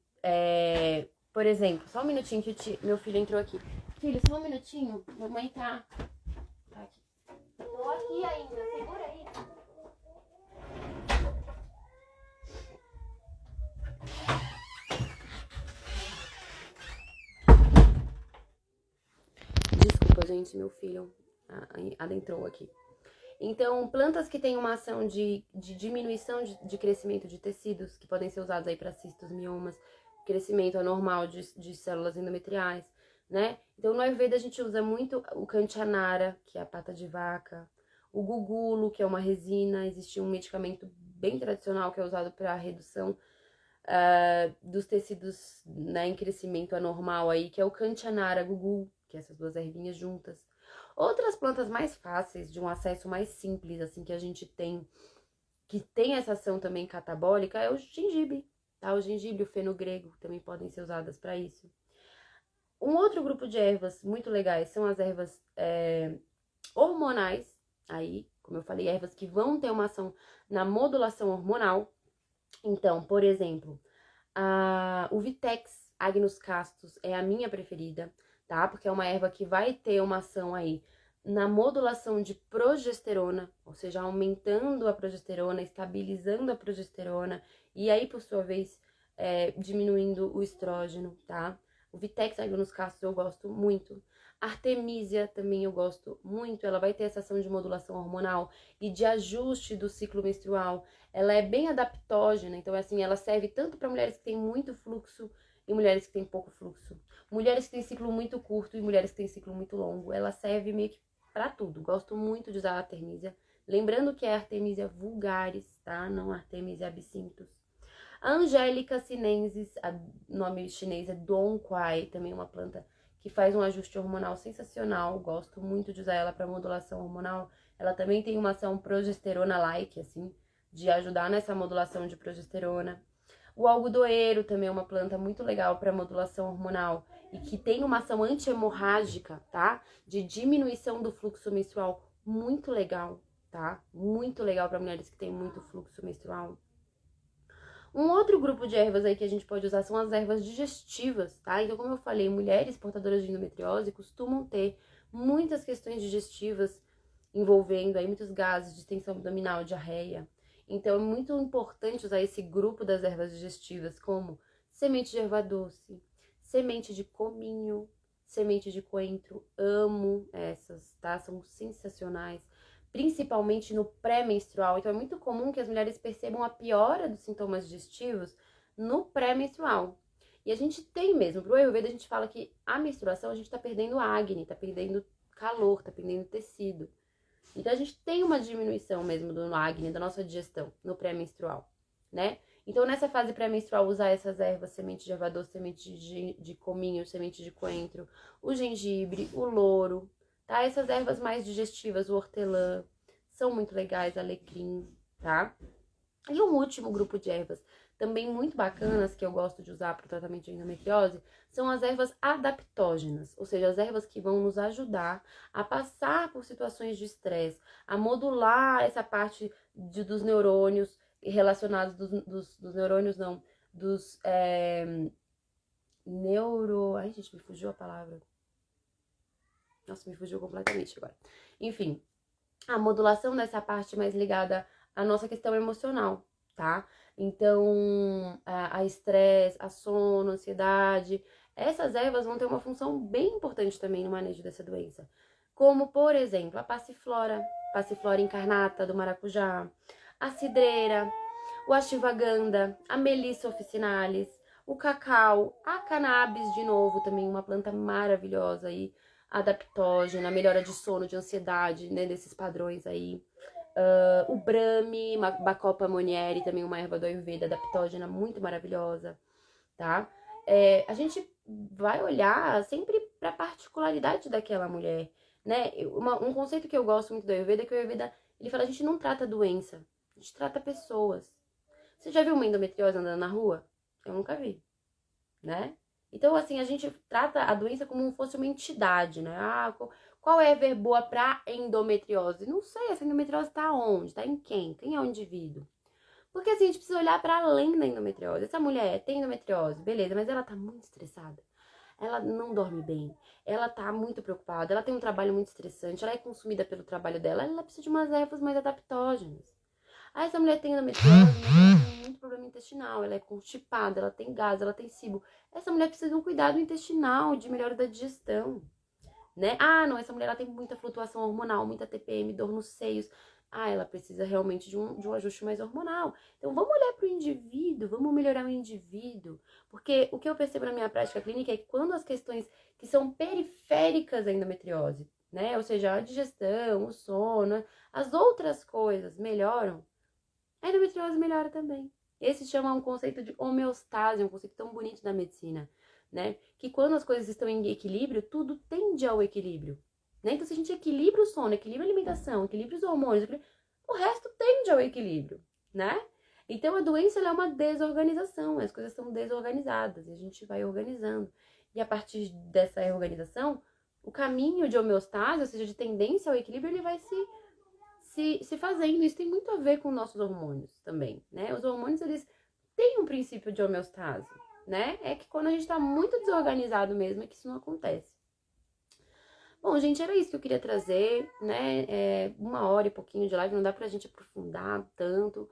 por exemplo, só um minutinho que meu filho entrou aqui. Filho, só um minutinho, mamãe tá aqui. Tô aqui ainda, segura aí. Desculpa, gente, meu filho adentrou aqui. Então, plantas que têm uma ação de diminuição de crescimento de tecidos, que podem ser usados aí para cistos, miomas, crescimento anormal de células endometriais, né? Então, no Ayurveda a gente usa muito o Kanchanara, que é a pata de vaca, o gugulo, que é uma resina, existe um medicamento bem tradicional que é usado para a redução dos tecidos, né, em crescimento anormal aí, que é o Kanchanara gugu, que é essas duas ervinhas juntas. Outras plantas mais fáceis, de um acesso mais simples, assim, que a gente tem, que tem essa ação também catabólica, é o gengibre, tá? O gengibre, o fenogrego, também podem ser usadas para isso. Um outro grupo de ervas muito legais são as ervas hormonais, aí, como eu falei, ervas que vão ter uma ação na modulação hormonal. Então, por exemplo, o Vitex Agnus Castus é a minha preferida, tá? Porque é uma erva que vai ter uma ação aí na modulação de progesterona, ou seja, aumentando a progesterona, estabilizando a progesterona e aí, por sua vez, diminuindo o estrógeno, tá? O Vitex Agnus Castus eu gosto muito. Artemisia também eu gosto muito, ela vai ter essa ação de modulação hormonal e de ajuste do ciclo menstrual. Ela é bem adaptógena, então assim, ela serve tanto para mulheres que têm muito fluxo e mulheres que têm pouco fluxo. Mulheres que têm ciclo muito curto e mulheres que têm ciclo muito longo. Ela serve meio que para tudo. Gosto muito de usar a Artemisia. Lembrando que é Artemisia vulgaris, tá? Não Artemisia absinthus. A Angélica sinensis, o nome chinês é Dong Quai, também uma planta que faz um ajuste hormonal sensacional. Gosto muito de usar ela para modulação hormonal. Ela também tem uma ação progesterona-like, assim, de ajudar nessa modulação de progesterona. O algodoeiro também é uma planta muito legal para modulação hormonal e que tem uma ação anti-hemorrágica, tá? De diminuição do fluxo menstrual, muito legal, tá? Muito legal para mulheres que têm muito fluxo menstrual. Um outro grupo de ervas aí que a gente pode usar são as ervas digestivas, tá? Então, como eu falei, mulheres portadoras de endometriose costumam ter muitas questões digestivas envolvendo aí muitos gases, distensão abdominal, diarreia. Então, é muito importante usar esse grupo das ervas digestivas, como semente de erva doce, semente de cominho, semente de coentro. Amo essas, tá? São sensacionais, principalmente no pré-menstrual. Então, é muito comum que as mulheres percebam a piora dos sintomas digestivos no pré-menstrual. E a gente tem mesmo, pro Ayurveda a gente fala que a menstruação a gente tá perdendo acne, tá perdendo calor, tá perdendo tecido. Então, a gente tem uma diminuição mesmo do acne, da nossa digestão no pré-menstrual, né? Então, nessa fase pré-menstrual, usar essas ervas, semente de erva doce, semente de cominho, semente de coentro, o gengibre, o louro, tá? Essas ervas mais digestivas, o hortelã, são muito legais, alecrim, tá? E um último grupo de ervas também muito bacanas que eu gosto de usar para o tratamento de endometriose são as ervas adaptógenas, ou seja, as ervas que vão nos ajudar a passar por situações de estresse, a modular essa parte dos neurônios relacionados dos neurônios, não, dos neuro... Ai, gente, me fugiu a palavra. Nossa, me fugiu completamente agora. Enfim, a modulação dessa parte mais ligada à nossa questão emocional, tá? Então, a estresse, a sono, a ansiedade, essas ervas vão ter uma função bem importante também no manejo dessa doença. Como, por exemplo, a passiflora incarnata do maracujá, a cidreira, o ashwagandha, a melissa officinalis, o cacau, a cannabis, de novo, também uma planta maravilhosa aí, adaptógena, melhora de sono, de ansiedade, né, desses padrões aí. O Brahmi, Bacopa Monnieri, também uma erva do Ayurveda adaptógena muito maravilhosa, tá? A gente vai olhar sempre para a particularidade daquela mulher, né? Um conceito que eu gosto muito do Ayurveda é que o Ayurveda, ele fala, a gente não trata doença, a gente trata pessoas. Você já viu uma endometriose andando na rua? Eu nunca vi, né? Então, assim, a gente trata a doença como se fosse uma entidade, né? Qual é a verboa para endometriose? Não sei, essa endometriose tá onde? Tá em quem? Quem é o indivíduo? Porque assim, a gente precisa olhar para além da endometriose. Essa mulher tem endometriose, beleza, mas ela tá muito estressada. Ela não dorme bem, ela tá muito preocupada, ela tem um trabalho muito estressante, ela é consumida pelo trabalho dela, ela precisa de umas ervas mais adaptógenas. Essa mulher tem endometriose, mas ela tem muito problema intestinal, ela é constipada, ela tem gás, ela tem cibo. Essa mulher precisa de um cuidado intestinal, de melhora da digestão, né? Não, essa mulher ela tem muita flutuação hormonal, muita TPM, dor nos seios. Ela precisa realmente de um ajuste mais hormonal. Então, vamos olhar para o indivíduo, vamos melhorar o indivíduo. Porque o que eu percebo na minha prática clínica é que quando as questões que são periféricas à endometriose, né? Ou seja, a digestão, o sono, as outras coisas melhoram, a endometriose melhora também. Esse chama um conceito de homeostase, um conceito tão bonito da medicina, né? Que quando as coisas estão em equilíbrio, tudo tende ao equilíbrio, né? Então, se a gente equilibra o sono, equilibra a alimentação, equilibra os hormônios, o resto tende ao equilíbrio, né? Então, a doença ela é uma desorganização, as coisas estão desorganizadas e a gente vai organizando. E a partir dessa reorganização, o caminho de homeostase, ou seja, de tendência ao equilíbrio, ele vai se fazendo. Isso tem muito a ver com nossos hormônios também, né? Os hormônios, eles têm um princípio de homeostase, né? É que quando a gente tá muito desorganizado mesmo, é que isso não acontece. Bom, gente, era isso que eu queria trazer, né? 1 hora e pouquinho de live, não dá pra gente aprofundar tanto,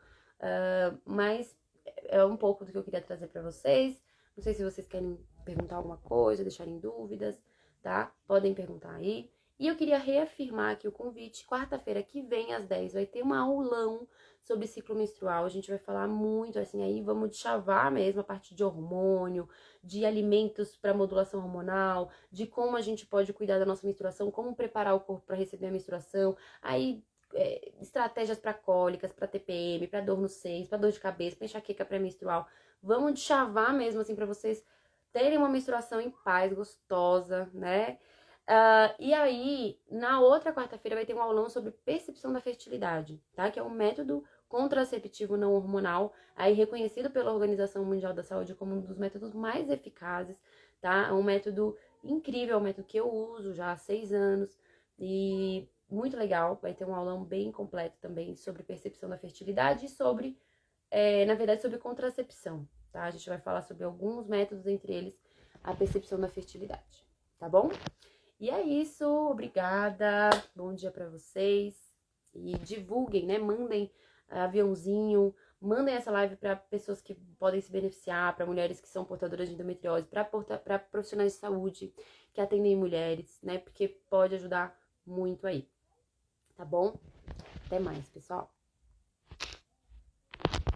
mas é um pouco do que eu queria trazer pra vocês. Não sei se vocês querem perguntar alguma coisa, deixarem dúvidas, tá? Podem perguntar aí. E eu queria reafirmar aqui o convite. Quarta-feira que vem, às 10, vai ter um aulão sobre ciclo menstrual. A gente vai falar muito, assim, aí vamos deschavar mesmo a parte de hormônio, de alimentos para modulação hormonal, de como a gente pode cuidar da nossa menstruação, como preparar o corpo para receber a menstruação. Aí, estratégias para cólicas, para TPM, para dor nos seios, para dor de cabeça, para enxaqueca pré-menstrual. Vamos deschavar mesmo, assim, para vocês terem uma menstruação em paz, gostosa, né? E aí, na outra quarta-feira vai ter um aulão sobre percepção da fertilidade, tá? Que é um método contraceptivo não hormonal, aí reconhecido pela Organização Mundial da Saúde como um dos métodos mais eficazes, tá? É um método incrível, é um método que eu uso já há 6 anos e muito legal. Vai ter um aulão bem completo também sobre percepção da fertilidade e sobre, na verdade, sobre contracepção, tá? A gente vai falar sobre alguns métodos, entre eles a percepção da fertilidade, tá bom? E é isso, obrigada, bom dia pra vocês e divulguem, né? Mandem aviãozinho, mandem essa live para pessoas que podem se beneficiar, para mulheres que são portadoras de endometriose, para profissionais de saúde que atendem mulheres, né? Porque pode ajudar muito aí, tá bom? Até mais, pessoal.